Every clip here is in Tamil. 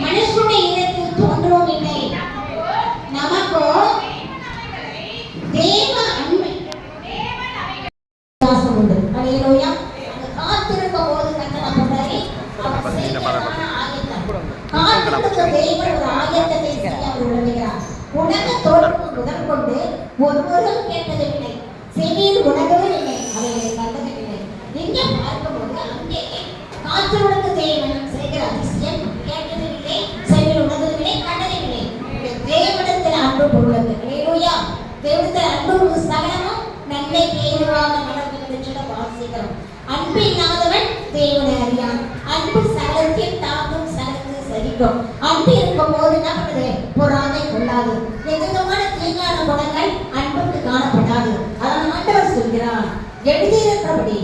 மனுஷனுடைய இதயத்தில் தோன்றவும் இல்லை. நமக்கோ ஒருவரும் கேட்டதில்லை, செவியில் உணர்வும் இல்லை, அவைகளை கண்டதில்லை. எங்கே பார்க்கும்போது அங்கே காற்றோடு தேவன் செய்கிற அதிசயம் கேட்டதில்லை, செவியில் உணர்வதில்லை, கண்டதில்லை. தேவனிடத்தில் அன்பு பொருளுக்கு தேவனிடத்தில் அன்பு சகலமும் நன்மை ஏதுவாக நடக்கும் என்று வாசிக்கிறோம். அன்பு இல்லாதவன் தேவனை அறியான். அன்பு சகலத்தில் தாக்கும், சகலத்தில் சரிக்கும். அன்பு இருக்கும் போது என்ன பண்ணுது? பொறாமை கொள்ளாது. எந்தவிதமான தீங்கான குணங்கள் அன்புக்கு காணப்படாது. அதன் ஆண்டவர் சொல்கிறார், எழுதியிருக்கிறபடி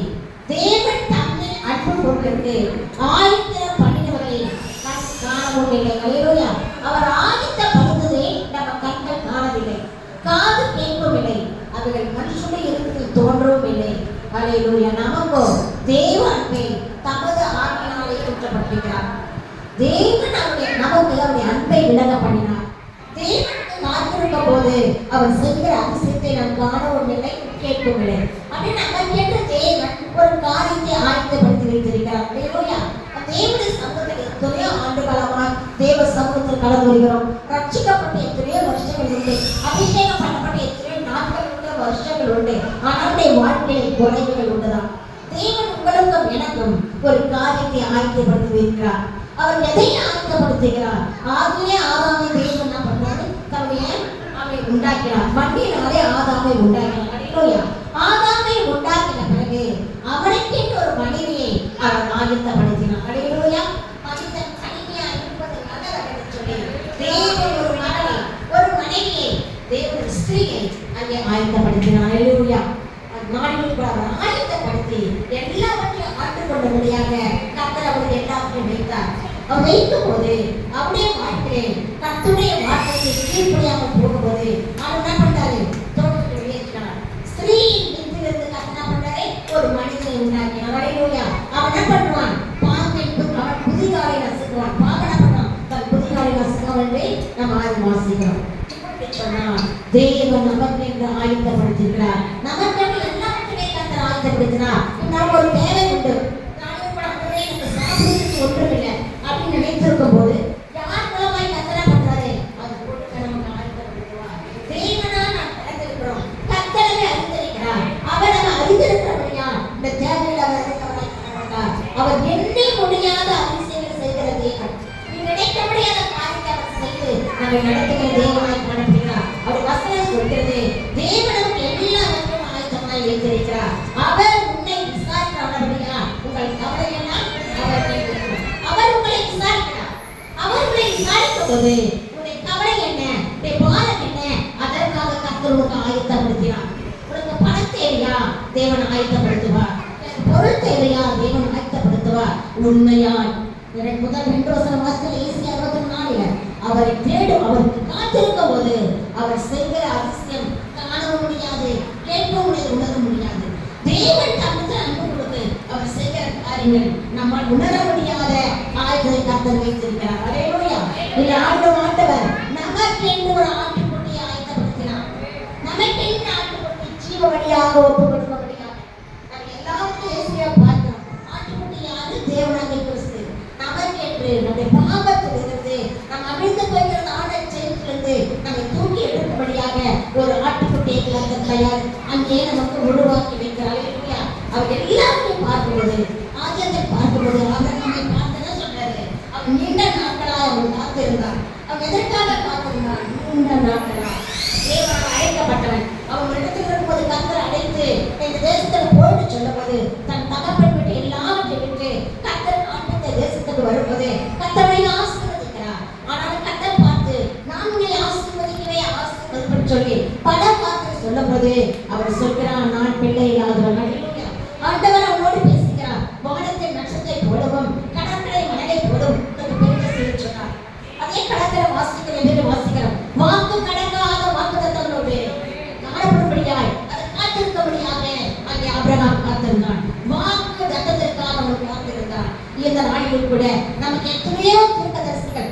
தேவன் தம்மில் அன்பு பொருளுக்கு ஆயிரம் பண்ணினவரை காணவும் இல்லை. அல்லேலூயா. அவர் ஆயத்தப்படுத்ததை நம்ம கண்கள் காணவில்லை, காது கேட்கவில்லை, அவைகள் மனுஷனுடைய இருதயத்தில் தோன்றவும் இல்லை. அல்லேலூயா. நமக்கோ தேவ அன்பை தமது ஆவியினாலே ஊற்றப்பட்டிருக்கிறார். தேவன் நமக்கு அவருடைய அன்பை விலக பண்ணினார். தேவனுக்கு காத்திருக்கும் போது அவர் செய்கிற அதிசயத்தை நாம் காணவும் இல்லை, கேட்கவும் இல்லை. அப்படின்னு நம்ம கேட்ட தேவன் ஒரு காரியத்தை ஆயத்தப்படுத்தி வைத்திருக்கிறார். அல்லேலூயா. தேவனுடைய சமூகத்தில் எத்தனையோ ஆண்டு காலமாக தேவ சமூகத்தில் கலந்து வருகிறோம். ரட்சிக்கப்பட்ட எத்தனையோ வருஷங்கள் உண்டு, அபிஷேகம் பண்ணப்பட்ட எத்தனையோ நாட்கள் உண்டு, வருஷங்கள் உண்டு. ஆனால் வாழ்க்கையில் குறைவுகள் உண்டுதான். தேவன் உங்களுக்கும் எனக்கும் ஒரு காரியத்தை ஆயத்தப்படுத்தி வைக்கிறார். அவர் எதை ஆயத்தப்படுத்துகிறார்? ஆதியிலே ஆதாமை தேவன் என்ன பண்றாரு? தன்னுடைய அவனை உண்டாக்கினார். மண்ணினாலே ஆதாமை உண்டாக்கினார். அல்லேலூயா. ஆதாமை உண்டாக்கின பிறகு அவனுக்கு ஒரு மனைவியை அவர் ஆயத்தப்படுத்தினார். அல்லேலூயா. மனிதன் தனிமையா இருப்பது நல்லதல்ல சொல்லி தேவன் ஒரு மகளை, ஒரு மனைவியை, தேவன் ஸ்திரீயை அங்கே ஆயத்தப்படுத்தினார். அல்லேலூயா. நாடுகளுக்கு அவர் ஆயத்தப்படுத்தி எல்லாவற்றையும் ஆண்டு கொண்டபடியாக கர்த்தர் அவருக்கு எல்லாவற்றையும் வைத்தார். அவர் வைக்கும் போது அவருடைய வாழ்க்கையை கர்த்தருடைய வார்த்தையை கீழ்ப்படியாமல் போகும்போது அவர் என்ன பண்றாரு? தோட்டத்தை வெளியேற்றினார். ஸ்திரீயின் வித்திலிருந்து கர்த்தர் என்ன பண்றாரு? ஒரு மனிதனை உண்டாக்கினார். அல்லேலூயா. அவன் என்ன பண்ணுவான்? அவன் புதிகாலை நசுக்குவான். பாவன பண்ணுவான், தன் புதிகாலை நசுக்குவான். நம்ம ஆறு வாசிக்கிறோம். தேவன் நமக்கு என்று ஆயத்தப்படுத்துகிறார். நமக்கு எல்லாவற்றையும் கர்த்தர் ஆயத்தப்படுத்தினார். நாம் ஒரு தேவை உண்டு, எனக்கு சாப்பிடுறதுக்கு ஒன்றுமில்லை அப்படின்னு நினைத்திருக்கும் போது யார் மூலமாய் கர்த்தர் பண்றாரு? அது போட்டு நமக்கு ஆயத்தப்படுத்துவார். தேவனா நாம் பிறந்திருக்கிறோம், கர்த்தரை அறிந்திருக்கிறார். அவர் நம்ம அறிந்திருக்கிறபடியா இந்த தேவையில் அவர் அறிந்தவராய் காணப்பட்டார். அவர் எண்ணி முடியாத அதிசயங்களை செய்கிற தேவன், நினைக்க முடியாத காரியத்தை அவர் செய்து நம்மை நடத்துகிற தேவனாய் காணப்படுகிறார். அவர் வசனம் சொல்கிறது, தேவனுக்கு எல்லாவற்றையும் ஆயத்தமாய் வைத்திருக்கிறார். அவர் உன்னை விசாரிக்கிறபடியா உங்கள் கவலை எல்லாம் அவர் கேட்கிறார். அவர் உங்களை விசாரிக்கிறார். அவர் உங்களை விசாரிக்கும் போது உன்னுடைய கவலை என்ன, உன்னுடைய பாரம் என்ன, அதற்காக கர்த்தர் உனக்கு ஆயத்தப்படுத்தினார். உனக்கு பணம் தேவையா? தேவன் ஆயத்தப்படுத்துவார். பொருள் தேவையா? தேவன் ஆயத்தப்படுத்துவார். உண்மையாய் எனக்கு முதல் 2 வசனம் வாசிக்கல, ஏசியா 64 அவரை தேடும், அவருக்கு காத்திருக்கும் போது அவர் செய்கிற அதிசயம் காணவும் முடியாது, கேட்கவும் முடியாது, உணர முடியாது. தேவன் தமது அன்பு கொடுத்து அவர் செய்கிற காரியங்கள் நம்மால் உணர முடியாத ஆயுதத்தை கர்த்தர் வைத்திருக்கிறார். அல்லேலூயா. இந்த ஆண்டவர் நமக்கென்று ஒரு ஆட்டுக்குட்டியை ஆயத்தப்படுத்தினார். நமக்கென்று ஆட்டுக்குட்டி ஜீவ வழியாக ஒப்பு கொடுக்கபடியாக நம்ம எல்லாருக்கும் ஏசியா பார்க்கிறோம். ஆட்டுக்குட்டி யாரு? தேவனாகிய கிறிஸ்து. நமக்கென்று நம்முடைய பாவத்திலிருந்து நம்ம அமிழ்ந்து போய்கிற ஆடை செயலிலிருந்து நம்மை தூக்கி எடுக்கும்படியாக ஒரு ஆட்டுக்குட்டியை கர்த்தர் தயார் அங்கே நமக்கு உருவாக்கி வைக்கிறார். அல்லேலூயா. அவர் எல்லாத்தையும் பார்க்கும்போது, ஆதியத்தை பார்க்கும்போது அவர் நம்மை பார்த்ததை சொல்றாரு. அவர் நீண்ட நாட்களாக அவர் காத்திருந்தார். அவர் எதற்காக காத்திருந்தார்? நீண்ட நாட்களாக தேவனால் அழைக்கப்பட்டவன். அவர் இடத்தில் இருக்கும்போது கர்த்தர் அழைத்து இந்த தேசத்தில் போயிட்டு சொல்லும்போது தன் தகப்பன் விட்டு எல்லாவற்றை விட்டு கர்த்தர் காண்பித்த தேசத்துக்கு வரும்போது கர்த்தரை ஆசீர்வதிக்கிறார். ஆனால் கர்த்தர் பார்த்து நான் உன்னை ஆசீர்வதிக்கவே ஆசீர்வதிப்பேன் சொல்லி பல வார்த்தை சொல்லும்போது அவர் சொல்கிறார், நான் பிள்ளை இல்லாதவன். அல்லேலூயா. ஆண்டவர் அவனோடு பேசுகிறார். வானத்தின் நட்சத்திரத்தை போலவும் கடற்கரை மணலை போலும் பெருக செய்ய சொன்னார். அதே கடற்கரை வாசிக்கிறோம். வாக்கு கடங்காத வாக்குத்தத்தங்களோடு காணப்படும்படியாய் அதை காத்திருக்கபடியாக அங்கே ஆபிரகாம் காத்திருந்தான். வாக்கு தத்தத்திற்காக அவன் காத்திருந்தான். இந்த நாளில் கூட நமக்கு எத்தனையோ தீர்க்கதரிசிகள்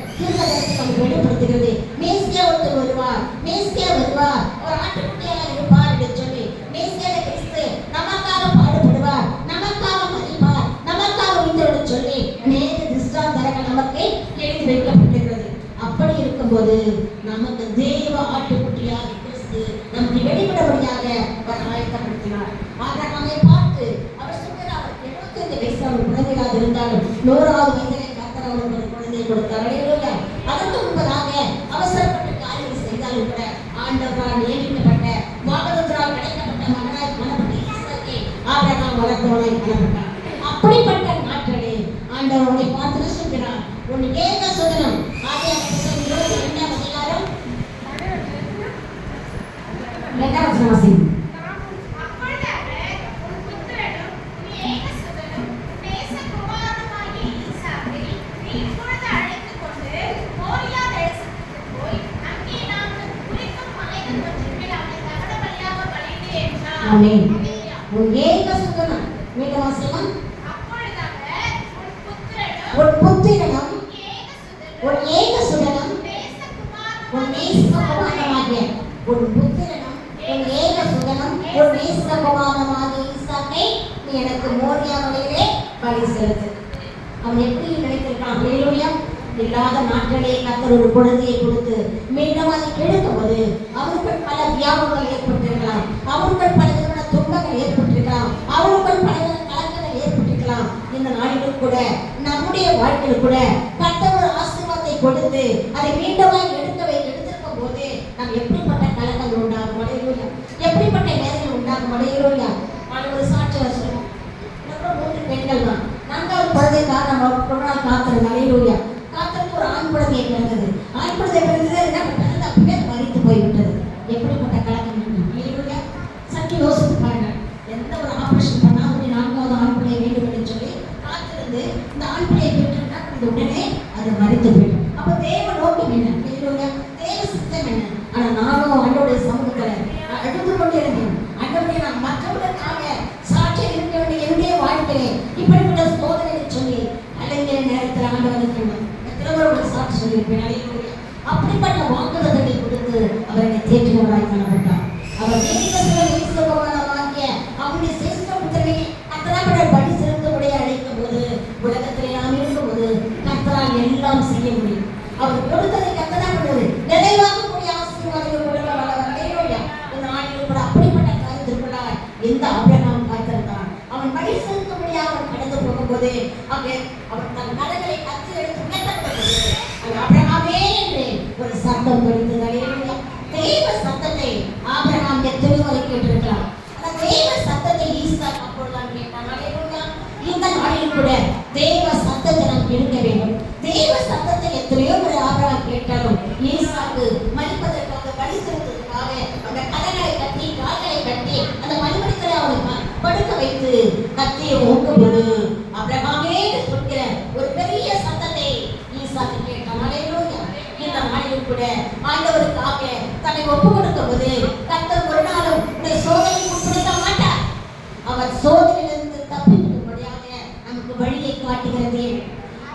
நமக்கு வெளிப்படுத்துகிறது. மேசியா ஒருத்தர் வருவார், மேசியா வருவார், ஒரு ஆட்டுக்குட்டியாக இருப்பார் என்று சொல்லி மேசியா கிறிஸ்து நமக்காக பாடுபடுவார், நமக்காக மரிப்பார், நமக்காக உயிரோடு சொல்லி நேர திஷ்டாந்தரங்கள் நமக்கு எழுதி வைக்கப்பட்டிருக்கிறது. அப்படி இருக்கும்போது நமக்கு தேவ ஆட்டுக்குட்டியாக கிறிஸ்து நமக்கு அவர் ஆயத்தப்படுத்தினார். ஆபிரகாமை பார்த்து அவர் சொல்கிறார், 75 வயசு அவர் குழந்தையாக இருந்தாலும் 100வது வயதிலே கர்த்தர் அவருக்கு ஒரு குழந்தையை கொடுத்தார். அல்லேலூயா. அதற்கு முன்பதாக அவசரப்பட்ட காரியங்களை செய்தாலும் கூட ஆண்டவரால் நியமிக்கப்பட்ட வாக்குத்தத்தத்தால் கிடைக்கப்பட்ட மகனாய் காணப்பட்ட ஈசாக்கை ஆபிரகாம் வளர்த்தவனாய் காணப்பட்டார். அப்படிப்பட்ட நாட்களே ஆண்டவர் உன்னை பார்த்து சொல்கிறார், உன் ஏக சுதனம். ஆதியாகமம் 22ஆம் அதிகாரம் 2ஆம் வசனம். ஆமென். உன் ஏக சுதனம். மீண்டும் வாசிக்கலாம். உன் புத்திரனும் உன் ஏக சுதனம் உன் நேசகுமாரனாகிய உன் புத்திரனும் உன் ஏக சுதனம் உன் நேசகுமாரனாகிய ஈசாக்கை நீ எனக்கு மோரியா மலையிலே பலி செலுத்து. அவன் எப்படி நினைத்திருக்கான்? அல்லேலூயா. இல்லாத நாட்களே கர்த்தர் ஒரு குழந்தையை கொடுத்து மீண்டும் அதை கெடுக்கும்போது அவருக்குள் பல வியாபங்கள் ஏற்பட்டிருக்கலாம், அவருக்குள் பல விதமான துன்பங்கள் ஏற்பட்டிருக்கலாம், அவருக்குள் பல விதமான கலக்கங்கள் ஏற்பட்டிருக்கலாம். இந்த நாளிலும் கூட நம்முடைய வாழ்க்கையில் கூட கர்த்தர் ஒரு ஆசீர்வாதத்தை கொடுத்து அதை மீண்டும் எடுத்திருக்கும் போது நாம் எப்படிப்பட்ட கலக்கங்கள் உண்டாகும்? அல்லேலூயா. எப்படிப்பட்ட வேதனைகள் உண்டாகும்? அல்லேலூயா. ஒரு சாட்சி சொல்லுவோம். 3 பெண்கள் தான் 4வது குழந்தைக்காக நம்ம ரொம்ப நாள் காத்திருந்தோம். அல்லேலூயா. காத்திருந்து ஒரு ஆண் குழந்தையை பிறந்தது. ஆண் குழந்தை பிறந்தது என்ன பண்ணது? அப்படியே மறித்து போய்விட்டது. எப்படிப்பட்ட கலக்கம்! அல்லேலூயா. சற்று யோசித்து பாருங்க. எந்த ஒரு ஆபரேஷன் பண்ணாலும் 4வது ஆண் பிள்ளையை வேண்டும் என்று சொல்லி காத்திருந்து இந்த ஆண் பிள்ளையை பெற்றுட்டா அது உடனே அது மறித்து போயிடும். அப்ப தேவ நோக்கம் என்ன? அல்லேலூயா. தேவ சித்தம் என்ன? ஆனா நானும் ஆண்டவருடைய சமூகத்துல அழுது கொண்டிருந்தேன். ஆண்டவரே, நான் மற்றவர்களுக்காக சாட்சி இருக்க வேண்டிய என்னுடைய வாழ்க்கையை இப்படிப்பட்ட சோதனை சொல்லி அலைங்கிற நேரத்தில் ஆண்டவருக்கு எத்தனை சாட்சி சொல்லியிருப்பேன். அல்லேலூயா. அப்படிப்பட்ட வாக்குத்தத்தத்தை கொடுத்து அவர் என்னை தேற்றினவராய் காணப்பட்டார். அவர் நேசகுமாரனாகிய அவருடைய சிரேஷ்ட புத்திரனை கர்த்தரால் பலி செலுத்தும்படி அழைக்கும் போது உலகத்திலே நாம் இருக்கும்போது கர்த்தரால் எல்லாம் செய்ய முடியும். அவர் கொடுத்ததை கர்த்தரால் பண்ணுவது நிறைவாகக்கூடிய ஆசீர்வாதங்கள் கொடுக்க. அல்லேலூயா. இந்த நாளில் கூட அப்படிப்பட்ட காரியத்திற்குள்ளாய் எந்த ஆபிரகாம் காத்திருந்தான். அவன் பலி செலுத்தும்படியாக அவன் கடந்து போகும்போது அவன் தன் கரங்களை கத்தி எடுத்து உயர்த்தப்பட்டது. ஆபிரகாமே என்று ஒரு சத்தம் கொடுத்தது. அல்லேலூயா. தேவ சத்தத்தை ஆபிரகாம் எத்தனை முறை கேட்டிருக்கிறார். அந்த தேவ சத்தத்தை ஈசாக் அப்பொழுதுதான் கேட்டான். அல்லேலூயா. இந்த நாளில் கூட தேவ சத்தத்தை நாம் கேட்க வேண்டும். தேவ சத்தத்தை எத்தனையோ முறை ஆபிரகாம் கேட்டாலும் ஈசாக்கு மரிப்பதற்காக பலி செலுத்துவதற்காக அந்த கரங்களை கட்டி கால்களை கட்டி அந்த மறுபடித்தலை அவனை படுக்க வைத்து கத்தியை ஓங்கும்போது ஆபிரகாமே சொல்கிற ஒரு பெரிய சத்தத்தை ஈசாக்கு கேட்டான். அல்லேலூயா. இந்த நாளில் கூட ஆண்டவருக்காக தன்னை ஒப்பு கொடுக்கும் போது கர்த்தர் ஒரு நாளும் உன்னை சோதனைக்கு உட்படுத்த மாட்டார். அவர் சோதனையிலிருந்து தப்பிக்கும்படியாக நமக்கு வழியை காட்டுகிறது.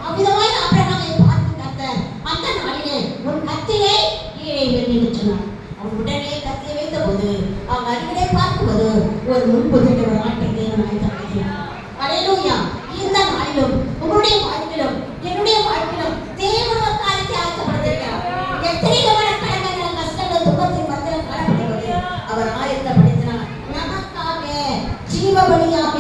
அவ்விதமாய் ஆபிரகாமை பார்த்து கர்த்தர் அந்த நாளிலே உன் கத்தியை கீழே எறிந்து சொன்னார். அவன் உடனே கத்தியை வைத்த போது அவன் அருகிலே பார்க்கும்போது ஒரு முன்புதிட்ட ஒரு ஆட்டை தேவன் ஆயத்தப்படுத்தினார். அல்லேலூயா. இந்த நாளிலும் உங்களுடைய வாழ்க்கையிலும் என்னுடைய வாழ்க்கையிலும் தேவன் ஒரு காரியத்தை ஆயத்தப்படுத்தியிருக்கிறார். எத்தனை விதமான கடமைகள், கஷ்டங்கள், துன்பத்தின் மத்தியில் காணப்படுவது அவர் ஆயத்தப்படுத்தினார். நமக்காக ஜீவ பலியாக,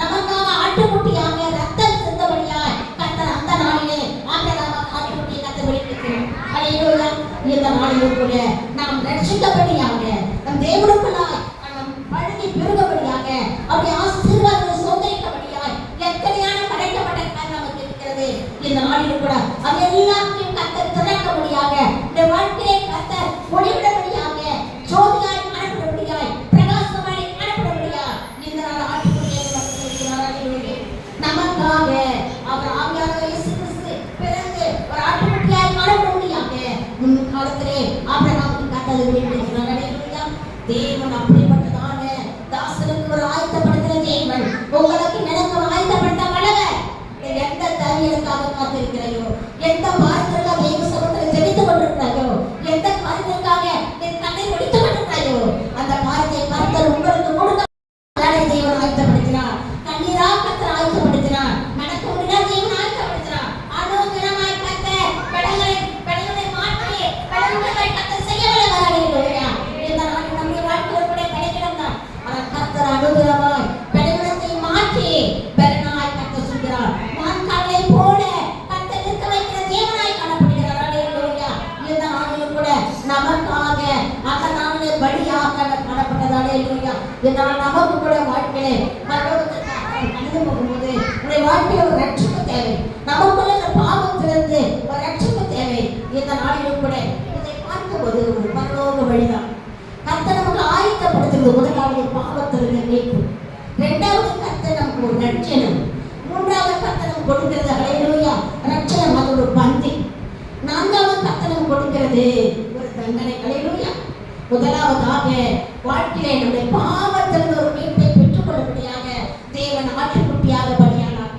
நமக்காக ஆட்டுக்குட்டியாக ரத்தம் சிந்தபடியாய் கர்த்தர் அந்த நாளிலே ஆபிரகாமை ஆட்டுக்குட்டியை கர்த்தர் வெளிப்படுத்தினார். அல்லேலூயா. இந்த நாளிலும் கூட நாம் ரட்சிக்கப்படியாக நம் தேவனுக்குள்ளாய் நாம் பழகி பெருகபடியாக அவருடைய ஆசீர்வாதத்தை சோதரிக்கப்படியாய் எத்தனையான படைக்கப்பட்ட காரியம் நமக்கு இருக்கிறது. இந்த நாளிலும் கூட அது எல்லாத்தையும் கர்த்தர் திறக்கபடியாக இந்த வாழ்க்கையை கர்த்தர் ஒளிவிடபடியாக ஜோதியாய் காணப்படும்படியாய் பிரகாசமாய் காணப்படும்படியாய் இந்த நாள் ஆட்டுக்குட்டியை நமக்காக அவர் ஆவியானவர் இயேசு கிறிஸ்து பிறந்து ஒரு ஆட்டுக்குட்டியாய் காணப்படும்படியாக முன்காலத்திலே ஆபிரகாமுக்கு கர்த்தர் வெளிப்படுத்தினார். அல்லேலூயா. தேவன் அப்படிப்பட்டதான தாசனுக்கு ஒரு ஆயத்தப்படுத்தின தேவன் உங்களுக்கு எனக்கு ஆயத்தப்படுத்த வல்லவர். எந்த தருவியலுக்காக காத்திருக்கிறாயோ, எந்த வாரத்திற்காக தேவ சமூகத்தில் ஜெபித்துக் கொண்டிருக்கிறாயோ, எந்த காரியத்திற்காக என் கண்ணை முடித்துக் கொண்டிருக்கிறாயோ அந்த காரியத்தை கர்த்தர் உங்களுக்கு கொடுக்க தேவன் ஆயத்தப்படுத்தினார். கண்ணீரா கர்த்தர் ஆயத்தப்படுத்தினார். நடக்க முடியாத தேவன் ஆயத்தப்படுத்தினார். ஆரோக்கியமாய் கர்த்தர் கடவுளை மாற்றி கடவுளை கர்த்தர் செய்ய வல்லவர். அல்லேலூயா. இந்த நாளில் நம்முடைய வாழ்க்கையில் கூட பலியாக காணப்பட்டதாலே இல்லையா. இதனால் நமக்கு கூட வாழ்க்கையிலே பரலோகத்திற்கு கடந்து போகும்போது உடைய வாழ்க்கையில ஒரு ரட்சிப்பு தேவை. நமக்குள்ள இந்த பாவத்திலிருந்து ஒரு ரட்சிப்பு தேவை. இந்த நாளிலும் கூட இதை பார்க்கும்போது ஒரு பரலோக வழிதான். கர்த்தர் நமக்கு ஆயத்தப்படுத்துறது. முதலாவது பாவத்திலிருந்து மீட்பு, இரண்டாவது கர்த்தர் நமக்கு ஒரு ரட்சணம், மூன்றாவது கர்த்தர் நமக்கு கொடுக்கிறது ஹல்லேலூயா ரட்சணம், அது ஒரு பந்தி, நான்காவது கர்த்தர் நமக்கு கொடுக்கிறது ஒரு தண்டனை ஹல்லேலூயா. முதலாவதாக வாழ்க்கையிலே நம்முடைய பாவத்திலிருந்து ஒரு மீட்பை பெற்றுக் கொள்ளும்படியாக தேவன் ஆட்டுக்குட்டியாக பலியானார்.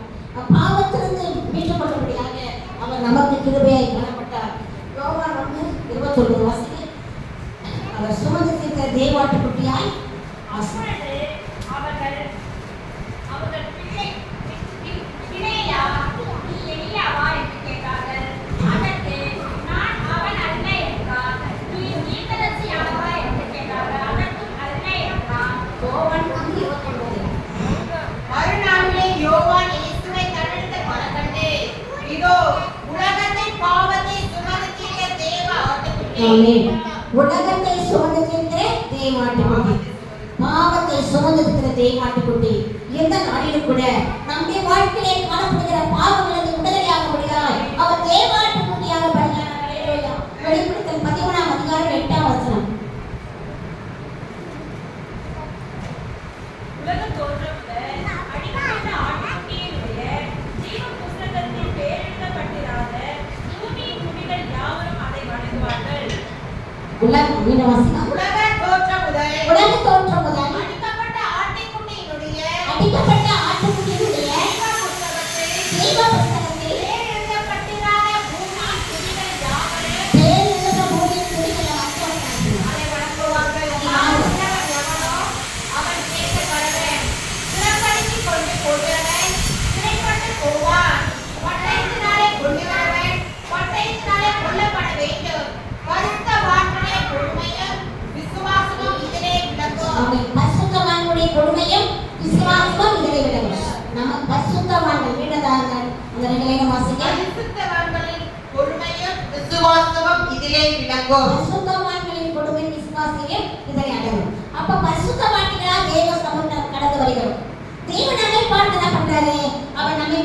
பாவத்திலிருந்து மீட்டுக் கொள்ளும்படியாக அவர் நமக்கு கிருபையாய் காணப்பட்டார். யோவான் 1:21 வாசிக்க, அவர் சுமந்து தீர்த்த தேவாட்டுக்குட்டியாய் உலகத்தை சுமந்து தீர்க்கிற தேவாட்டுக்குட்டி, பாவத்தை சுமந்து தீர்க்கிற தேவாட்டுக்குட்டி. இந்த நாளிலும் கூட நம்முடைய வாழ்க்கையிலே காணப்படுகிற பாவங்களுக்கு விடுதலையாக முடியாது அவர் தேவாட்டுக்குட்டியாக பலியானார். ஹல்லேலூயா. வெளிப்படுத்தல் 11ஆம் அதிகாரம் 8ஆம் வசனம். உலக தோற்றம் முதல் அடிக்கப்பட்ட ஆட்டுக்குட்டியினுடைய ஜீவ புத்தகத்தில் எழுதப்பட்டிராத பூமியின் குடிகள் யாவரும் அதை வணங்குவார்கள். அவன் கேட்கப்படவன், சிறப்படுத்திக் கொண்டு போகிறவன் சிறைப்பட்டு போவான். பட்டயத்தினாலே கொள்ளுகிறவன் பட்டயத்தினாலே கொல்லப்பட வேண்டும். பரிசுத்தவான்களுடைய கொடுமையும் விசுவாசமும் இதிலே விளங்கும். பரிசுத்தவான்களுடைய கொடுமையும் விசுவாசமும் இதிலே விளங்கும். நம்ம பரிசுத்தவான்கள் வீடதாக அந்த ரெண்டு வாசிக்க, பரிசுத்தவான்களின் கொடுமையும் விசுவாசமும் இதிலே விளங்கும். பரிசுத்தவான்களின் கொடுமை விசுவாசமும் இதிலே அடங்கும். அப்ப பரிசுத்தவான்களா தேவ சமூகம் கடந்து வருகிறோம். தேவன் நம்மை பார்த்து என்ன பண்றாரு? அவர் நம்மை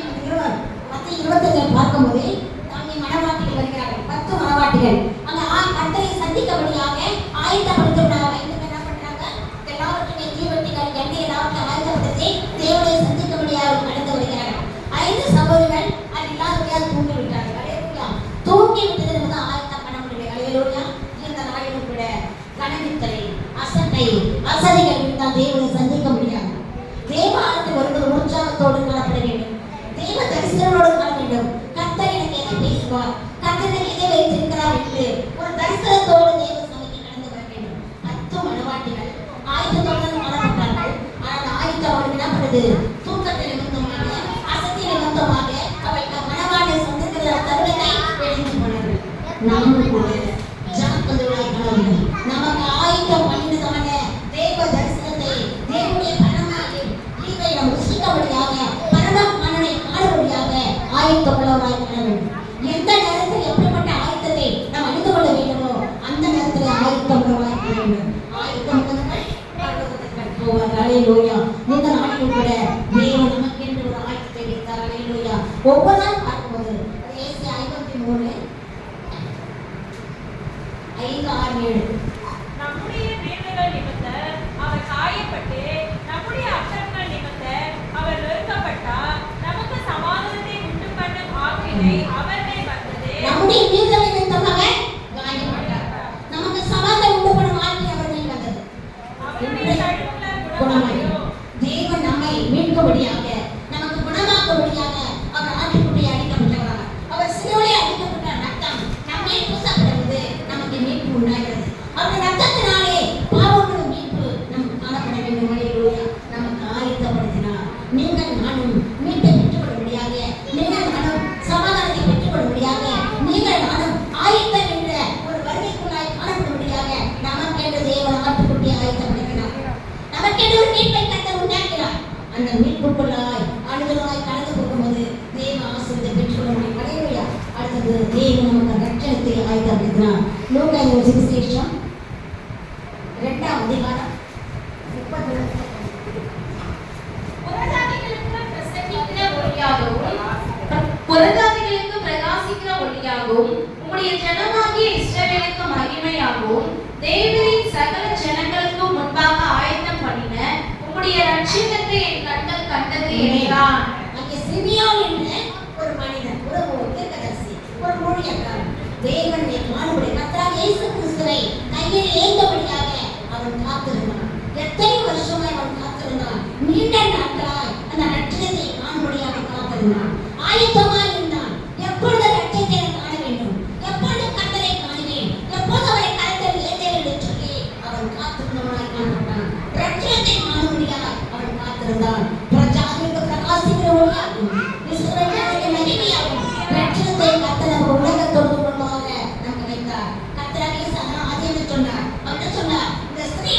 மத்திய 25 பார்க்கும்போது நம்மை மனவாட்டிகள் வருகிறார்கள். 10 மனவாட்டிகள் அந்த கர்த்தரை சந்திக்கபடியாக ஆயத்தப்படுத்துகிறாங்க. இன்னும் என்ன பண்றாங்க? எல்லாவற்றையும் தீவட்டிகள் எண்ணெய் எல்லாவற்றையும் ஆயத்தப்படுத்தி தேவனை சந்திக்கபடியாக கடந்து வருகிறார்கள். 5 சகோதரர்கள் அது இல்லாதபடியாக தூங்கி விட்டார்கள். ஹல்லேலூயா. தூங்கி விட்டது வந்து ஆயத்தம் பண்ண முடியல. ஹல்லேலூயா. இந்த நாளிலும் கூட கனவித்தலை அசதிகள் இருந்தால் தேவனை சந்திக்க முடியாது. தேவாலயத்தில் வருவது உற்சாகத்தோடு காணப்பட வேண்டும். தேவ தரிசனத்தோடு காண வேண்டும். கர்த்தர் எனக்கு எதை பேசுவார், கர்த்தர் எதை வைத்திருக்கிறார் என்று ஒரு தரிசனத்தோடு தேவ சபைக்கு கடந்து வர வேண்டும். 10 மனவாட்டிகள் ஆயத்தத்தோடு காணப்பட்டார்கள். ஆனால் ஆயத்தம் என்ன பண்ணுது? தூக்கத்தை நிமித்தமாக அசதி நிமித்தமாக அவர்கள் மனவாட்டை சந்திக்கிற தருணத்தை எழுந்து போனார்கள். நாமும் கூட ஜாக்கிரதையாய் காண வேண்டும். நமக்கு ஆயத்தம் பண்ணினதான தேவ தரிசனத்தை தேவனுடைய பரமாகி இதை நாம் ருசிக்கபடியாக பரம மன்னனை காணபடியாக ஆயத்தமுள்ளவராய் காண வேண்டும். எந்த நேரத்தில் எப்படிப்பட்ட ஆயத்தத்தை நாம் அணிந்து கொள்ள வேண்டுமோ அந்த நேரத்தில் ஆயத்தமுள்ளவராய் காண வேண்டும். ஆயத்தமுள்ளவர்கள் பரலோகத்திற்கு போவார்கள். ஹல்லேலூயா. இந்த நாளிலும் கூட தேவன் நமக்கு என்று ஒரு ஆயத்தத்தை வைத்தார். ஹல்லேலூயா. ஒவ்வொரு நாள் பார்க்கும்போது ஏசாயா 53 5, 6, 7 நம்முடைய தீமைகள் நிமித்தம் அவர் காயப்பட்டு நம்முடைய அக்கிரமங்கள் நிமித்தம் அவர் நொறுக்கப்பட்டார். நமக்கு சமாதானத்தை உண்டு பண்ணும் ஆக்கினை அவர் மேல் வந்தது. நம்முடைய தீமைகள் நிமித்தம் அவர் காயப்பட்டார். நமக்கு சமாதானம் உண்டு பண்ணும் ஆக்கினை அவர் மேல் வந்தது. அவருடைய தழும்புகளால் குணமானோம். தேவன் நம்மை மீட்கும்படியாக நமக்கு குணமாக்கும்படியாக அவர் ஆட்டுக்குட்டியை அடிக்கப்பட்டவராக அவர் சிலுவையில் அடிக்கப்பட்ட ரத்தம் நம்மை பூசப்படுவது நமக்கு மீட்பு உண்டாகிறது. அந்த ரத்தத்தினாலே பாவங்களும் மீட்பு நமக்கு காணப்பட வேண்டும். ஹல்லேலூயா. நமக்கு ஆயத்தப்படுத்தினார். நீங்கள் நானும் மீட்பை பெற்றுக்கொள்ளும்படியாக, நீங்கள் நானும் சமாதானத்தை பெற்றுக்கொள்ளும்படியாக, நீங்கள் நானும் ஆயத்தம் என்ற ஒரு வருகைக்குள்ளாய் காணப்படும்படியாக நமக்கென்று தேவன் ஆட்டுக்குட்டியை ஆயத்தப்படுத்தினார். நமக்கென்று ஒரு மீட்பை கர்த்தர் உண்டாக்கினார். அந்த மீட்புக்குள்ளாய் ஆண்டுகளாய் கடந்து போகும்போது தேவ ஆசீர்வாதத்தை பெற்றுக்கொள்ள முடியும். ஹல்லேலூயா. அடுத்தது தேவன் நமக்கு ரட்சணத்தை ஆயத்தப்படுத்தினார். லூக்கா சுவிசேஷம் 2ஆம் அதிகாரம் 30. புறஜாதிகளுக்கு பிரகாசிக்கிற ஒளியாகவும் உம்முடைய ஜனமாகிய இஸ்ரவேலுக்கு மகிமையாகவும் தேவரின் சகல ஜனங்களுக்கு முன்பாக ஆயத்தம் பண்ணின உம்முடைய ரட்சிதத்தை என் கண்கள் கண்டது என்றான். அங்கே சிமியோன் என்ற ஒரு மனிதன், ஒரு தீர்க்கதரிசி, ஒரு ஊழியக்காரன் தேவனை காணும்படி கர்த்தராகிய இயேசு கிறிஸ்துவை கையில் ஏந்தபடியாக அவன் காத்திருந்தான். எத்தனை வருஷமாய் அவன் காத்திருந்தான்? நீண்ட நாட்களாய் அந்த ரட்சிதத்தை காணும்படியாக காத்திருந்தான். ஆயத்தமாய் இருந்தான். எப்பொழுது ரட்சிதத்தை காண வேண்டும், எப்பொழுது கர்த்தரை காணுவேன், எப்பொழுது அவரை கரத்தில் ஏந்தேன் என்று சொல்லி அவன் காத்திருந்தவனாய் காணப்பட்டான். ரட்சிதத்தை காணும்படியாக அவன் காத்திருந்தான். பிரஜாதிக்கு பிரகாசிக்கிற ஒளியாகும், இஸ்ரவேலுக்கு மகிமையாகும் ரட்சிதத்தை கர்த்தர் நம்ம உலகத்தோடு முன்பாக நமக்கு வைத்தார். கர்த்தராகிய இயேசு ஆதி என்று சொன்னார். அவர் சொன்னார், இந்த ஸ்திரீ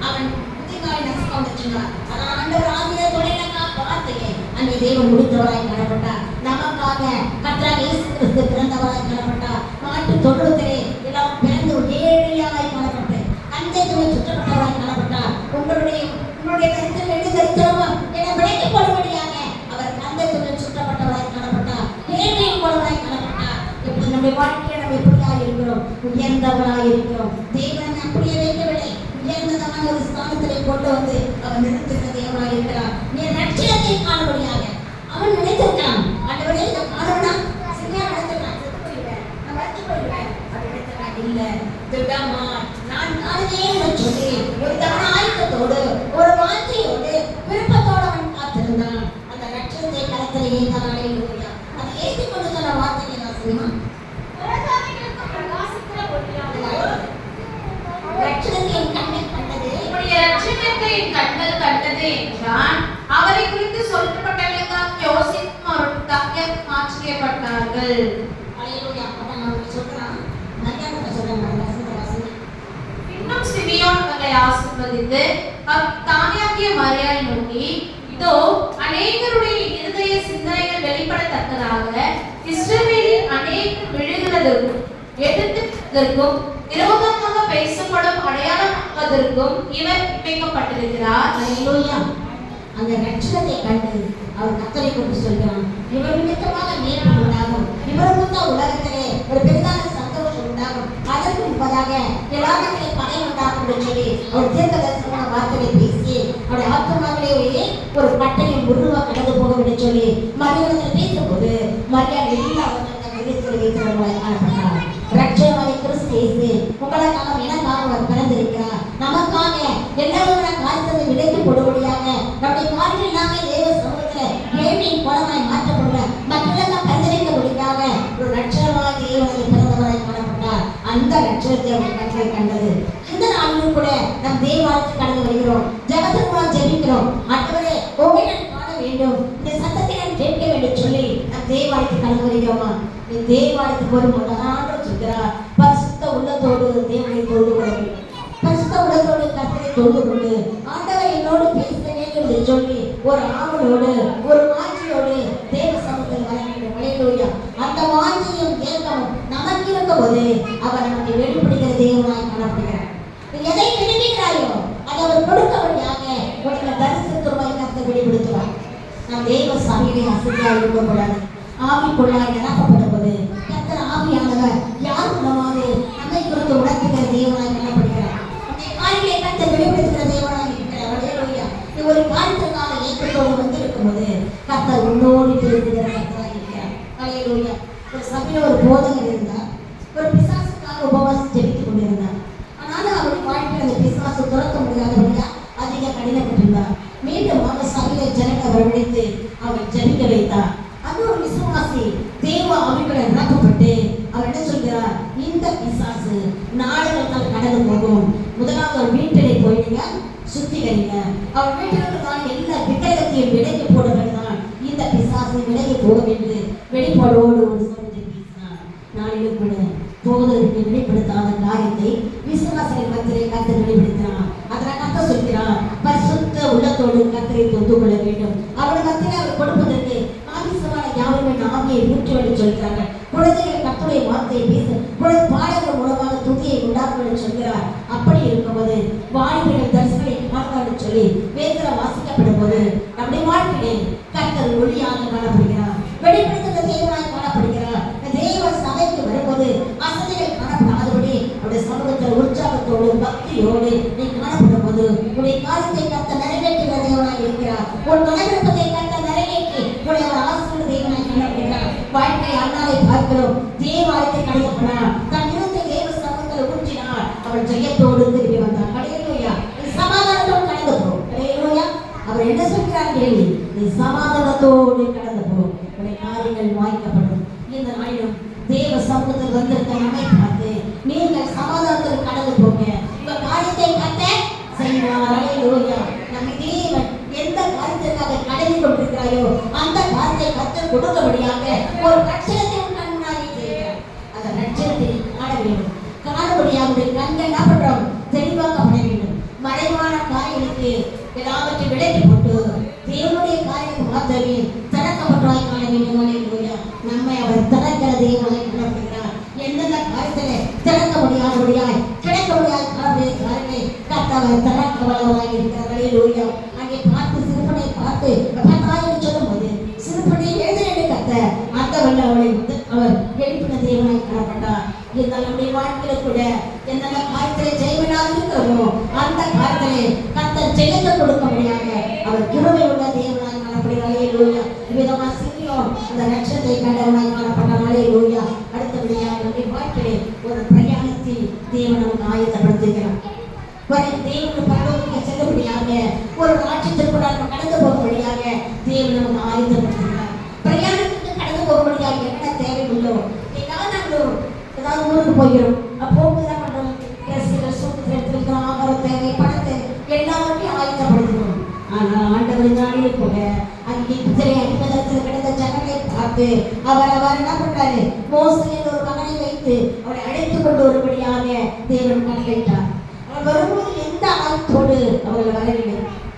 அவன் புத்திகாய் நசுக்காம சொன்னார். ஆனால் ஆண்டவர் ஆதியிலே தொலைநகா வார்த்தையை அங்கே தேவன் முடித்தவராய் காணப்பட்டார். நமக்காக கர்த்தராகிய இயேசு கிறிஸ்து பிறந்தவராய் காணப்பட்டார். மாட்டு தொழுவத்திலே எல்லாம் பிறந்து ஏழையாய் காணப்பட்டு கஞ்சத்துடன் சுற்றப்பட்டவராய் காணப்பட்டார். உங்களுடைய கருத்தில் ரெண்டு கருத்தரமும் என விலைக்கு போடும்படியாக அவர் கஞ்சத்துடன் சுற்றப்பட்டவராய் காணப்பட்டார். ஏழையின் போலவராய் காணப்பட்டார். இப்போது நம்முடைய வாழ்க்கையை நம்ம எப்படியாக இருக்கிறோம்? உயர்ந்தவராய் இருக்கிறோம். தேவன் அப்படியே வைக்கவில்லை. உயர்ந்ததான ஒரு ஸ்தானத்திலே கொண்டு வந்து அவன் நிறுத்துகிற தேவனாய் இருக்கிறார். நீ ரட்சிதத்தை காணும்படியாக அவன் நினைத்திருக்கான். ஆண்டவரே இதை காணணும்னா சரியா நடத்துறான், செத்து போயிடுவேன், நான் வளர்த்து போயிடுவேன் அப்படி நினைத்திருக்கான். இல்ல, திடமா நான் காணுவேன் என்று சொல்லி ஒரு தவண ஆயத்தத்தோடு ஒரு வாஞ்சையோடு விருப்பத்தோடு அவன் காத்திருந்தான். அந்த ரட்சிதத்தை களத்தில் ஏந்தானே இல்லையா? அதை ஏற்றி கொண்டு சொன்ன வார்த்தையை நான் செய்யணும். கண்கள் கண்டது என்றான். அவரை குறித்து சொல்லப்பட்டவர்களுக்கு யோசிப்பும் அவருடைய தாயாரும் ஆச்சரியப்பட்டார்கள். இன்னும் சிமியோன் அவர்களை ஆசீர்வதித்து தானியாகிய மரியாதை நோக்கி, இதோ அநேகருடைய இருதய சிந்தனைகள் வெளிப்படத்தக்கதாக இஸ்ரவேலில் அநேகர் விழுகிறதற்கும் எதிர்த்ததற்கும் விரோதமாக பேசப்படும் அடையாளமாவதற்கும் இவர் வைக்கப்பட்டிருக்கிறார். அல்லேலூயா. அந்த ரட்சணத்தை கண்டு அவர் கர்த்தரை கொண்டு சொல்கிறான், இவர் நிமித்தமாக நேரம் உண்டாகும், இவர் முந்த உலகத்திலே ஒரு பெரிதான சந்தோஷம் உண்டாகும், அதற்கு முன்பதாக எல்லாருமே படை உண்டாகும் என்று சொல்லி அவர் தீர்க்க தரிசனமான வார்த்தையை பேசி அவருடைய ஆத்மாவிலே ஒரு பட்டயம் உருவ கடந்து போகும் என்று சொல்லி மரியாதை பேசும்போது மரியாதை எல்லாவற்றையும் வைத்தவர்களாய் காணப்பட்டார். ரட்சகராகிய கிறிஸ்து இயேசு உங்களுக்காக எனக்காக அவர் பிறந்திருக்கிறார். நமக்காக எல்லாருடைய காரியத்தை விலைக்கு போடும்படியாக நம்முடைய காரியம் இல்லாமல் தேவ சமூகத்தில் ஏழையின் கோலமாய் மாற்றப்படுற மக்களுக்கு பரிந்துரைக்கப்படுவதாக ஒரு ரட்சகராகிய தேவனை பிறந்தவராய் காணப்பட்டார். அந்த ரட்சகத்தை அவர் கண்களை கண்டது. இந்த நாளிலும் கூட நம் தேவாலயத்தில் கடந்து வருகிறோம், ஜெபத்தின் மூலம் ஜெபிக்கிறோம். ஆண்டவரே உம்மை நான் காண வேண்டும், இந்த சத்தத்தை நான் கேட்க வேண்டும் சொல்லி நம் தேவாலயத்தில் கடந்து வருகிறோமா? நீ தேவாலயத்துக்கு வரும்போது ஆண்டவர் சொல்கிறார், பரிசுத்த உள்ளத்தோடு தேவனை தொழுது கொள்ள வேண்டும். பரிசுத்த உள்ளத்தோடு கர்த்தரை தொழுது கொண்டு ஆண்டவர் என்னோடு பேச வேண்டும் என்று சொல்லி ஒரு ஆவலோடு ஒரு வாஞ்சியோடு தேவ சமூகத்தில் வர வேண்டும். அல்லேலூயா. அந்த வாஞ்சியும் ஏக்கமும் நமக்கு இருக்கும்போது அவர் நமக்கு வெளிப்படுகிற தேவனாய் காணப்படுகிறார். நீ எதை விரும்புகிறாயோ அதை அவர் கொடுக்கபடியாக உனக்கு தரிசனத்துமாய் கர்த்தர் வெளிப்படுத்துவார். நாம் தேவ சபையிலே அசதியாக இருக்கக்கூடாது. ஆவிக்குள்ளாய் நிரப்பப்படுவது கர்த்தர் ஆவியானவர் யார் மூலமாக நம்மை குறித்து உணர்த்துகிற தேவனாய் காணப்படுகிறார். நம்முடைய காரியங்களை கர்த்தர் வெளிப்படுத்துகிற தேவனாய் இருக்கிறார். அல்லேலூயா. நீ ஒரு காரியத்துக்காக ஏக்கத்தோடு வந்திருக்கும் போது கர்த்தர் உன்னோடு பேசுகிற கர்த்தராய் இருக்கிறார். அல்லேலூயா. ஒரு சபையில் ஒரு போதகர் இருந்தார். ஒரு பிசாசுக்காக உபவாசம் ஜெபித்துக் கொண்டிருந்தார். ஆனாலும் அவருடைய வாழ்க்கையில் அந்த பிசாசு துரத்த முடியாதபடியா அதிக கடினப்பட்டிருந்தார். மீண்டும் அவர் சபையை ஜனங்களை வரவழைத்து அவர் ஜெபிக்க வைத்தார். அது ஒரு விசுவாசி தேவ ஆவிகளை நிரப்பப்பட்டு அவர் என்ன சொல்கிறார், இந்த பிசாசு நாடுகள் கடந்து போகும். முதலாவது அவர் வீட்டிலே போயிடுங்க, சுத்திகரிங்க. அவர் வீட்டில் தான் எல்லா விக்கிரகத்தையும் விலகி போடுவதுதான் இந்த பிசாசு விலகி போகும் என்று வெளிப்பாடோடு ஒரு சமூகத்தை பேசினார். நாளிலும் கூட போவதற்கு வெளிப்படுத்தாத காரியத்தை விசுவாசிகள் மத்தியிலே கர்த்தர் வெளிப்படுத்தினார். அதனால் கர்த்தர் சொல்கிறார், பரிசுத்த உள்ளத்தோடு கர்த்தரை தொழுது கொள்ள வேண்டும். அவர் மத்தியிலே அவர் கொடுப்பதற்கு யாருமே ஆவியை ஊற்றி என்று சொல்கிறார்கள். குழந்தைகள் கர்த்தருடைய வார்த்தையை பேச பாடல்கள் மூலமாக துதியை உண்டாக்கும் என்று சொல்கிறார். அப்படி இருக்கும் இருக்கும்போது வாலிபர்கள் தரிசனத்தை காணான்னு சொல்லி வேதத்துல வாசிக்கப்படும் போது நம்முடைய வாழ்க்கையிலே கர்த்தர் ஒளியாக காணப்படுகிறார், வெளிப்படுத்துகிற தேவனாய் காணப்படுகிறார். தேவ சபைக்கு வரும்போது அசதிகள் காணப்படாதபடி அவருடைய சமூகத்தில் உற்சாகத்தோடு பக்தியோடு நீ காணப்படும் போது உடைய காரியத்தை கர்த்தர் நிறைவேற்றுகிற தேவனாய் இருக்கிறார். உன் மனவிருப்பத்தை கர்த்தர் நிறைவேற்றி உடைய ஆசிரியர் தேவனாய் காணப்படுகிறார். வாழ்க்கை அண்ணாவை பார்க்கிறோம். தேவாலயத்தை கடையப்படார், தன் இருந்த தேவ சமூகத்தில் ஊற்றினார், அவள் ஜெயத்தோடு திரும்பி வந்தார். ஹல்லேலூயா. நீ சமாதானத்தோடு கடந்து போ. ஹல்லேலூயா. அவர் என்ன சொல்கிறார் கேள்வி, நீ சமாதானத்தோடு கடந்து போ, உடைய காரியங்கள் வாய்க்கப்படும். இந்த நாளிலும் தேவ சமூகத்தில் வந்திருக்க நம்மை பார்த்து நீங்கள் சமாதானத்தில் கடந்து போங்க, உங்க காரியத்தை கர்த்தர் செய்வார். ஹல்லேலூயா. நம்ம தேவன் எந்த காரியத்திற்காக கடந்து கொண்டிருக்கிறாயோ அந்த காரியத்தை கர்த்தர் கொடுக்கபடியாக ஒரு லட்சணத்தை உன் கண் முன்னாடி செய்கிறார். அந்த லட்சணத்தை காண வேண்டும். காணபடியாக கண்கள் என்ன பண்றோம், தெளிவாக்கப்பட வேண்டும். மறைவான காரியங்களுக்கு எல்லாவற்றையும் விலக்கி போட்டு தேவனுடைய காரியத்தை மாத்திரமே திறக்கப்பட்டவாய் காண வேண்டும். ஹல்லேலூயா. நம்மை அவர் திறக்கிற தேவனாய் காணப்படுகிறார். எந்தெந்த காரியத்திலே திறக்க முடியாதபடியாய் கிடைக்க முடியாத காரணத்தை காரியத்தை கர்த்தர் திறக்க வல்லவராய் இருக்கிறார். ஹல்லேலூயா. அங்கே பார்த்து சிறுபனை பார்த்து பத்தாயிரம் சொல்லும் போது சிறுபனை எழுதினு கர்த்தர் அந்த வல்லவரை அவர் எழுப்பின தேவனாய் காணப்பட்டார். இந்த நம்முடைய வாழ்க்கையில கூட எந்தெந்த காரியத்திலே ஜெயவினாக இருக்கிறோமோ அந்த காரியத்திலே கர்த்தர் ஜெயத்தை கொடுக்க முடியாத அவர் கிருபை உள்ள தேவனாய் காணப்படுகிறார். ஹல்லேலூயா. விதமா சிறியோன் அந்த லட்சத்தை கண்டவனாய் காணப்பட்டார். ஹல்லேலூயா. அடுத்தபடியாக நம்முடைய வாழ்க்கையிலே ஒரு பிரயாணத்தில் தேவன் நமக்கு ஆயத்தப்படுத்துகிறார். தேவன் பரலோகத்துக்கு செல்லும்படியாக ஒரு ராஜ்யத்திற்கு நாம் கடந்து போகும்படியாக தேவன் நமக்கு ஆயத்தப்படுத்துகிறார். பிரயாணத்துக்கு கடந்து போகும்படியாக என்ன தேவை உள்ளோ ஏதாவது ஊருக்கு போகிறோம், போகும்போது என்ன பண்றோம், ட்ரெஸ்ஸுகள் சூட்டு எடுத்துக்கிறோம், ஆகாரம் தேவை, பணத்தை எல்லாவற்றையும் ஆயத்தப்படுத்துகிறோம். ஆனால் ஆண்டவர் நாளிலே கூட அங்கே குதிரை அடிப்பதற்கு கிடந்த ஜனங்களை பார்த்து அவர் என்ன பண்றாரு, மோசேயின் ஒரு மகனை வைத்து அவரை அழைத்துக் கொண்டு வரும்படியாக தேவன் கட்டளையிட்டார். அவர் வரும்போது எந்த ஆயத்தோடு அவர்கள் வரவில்லை.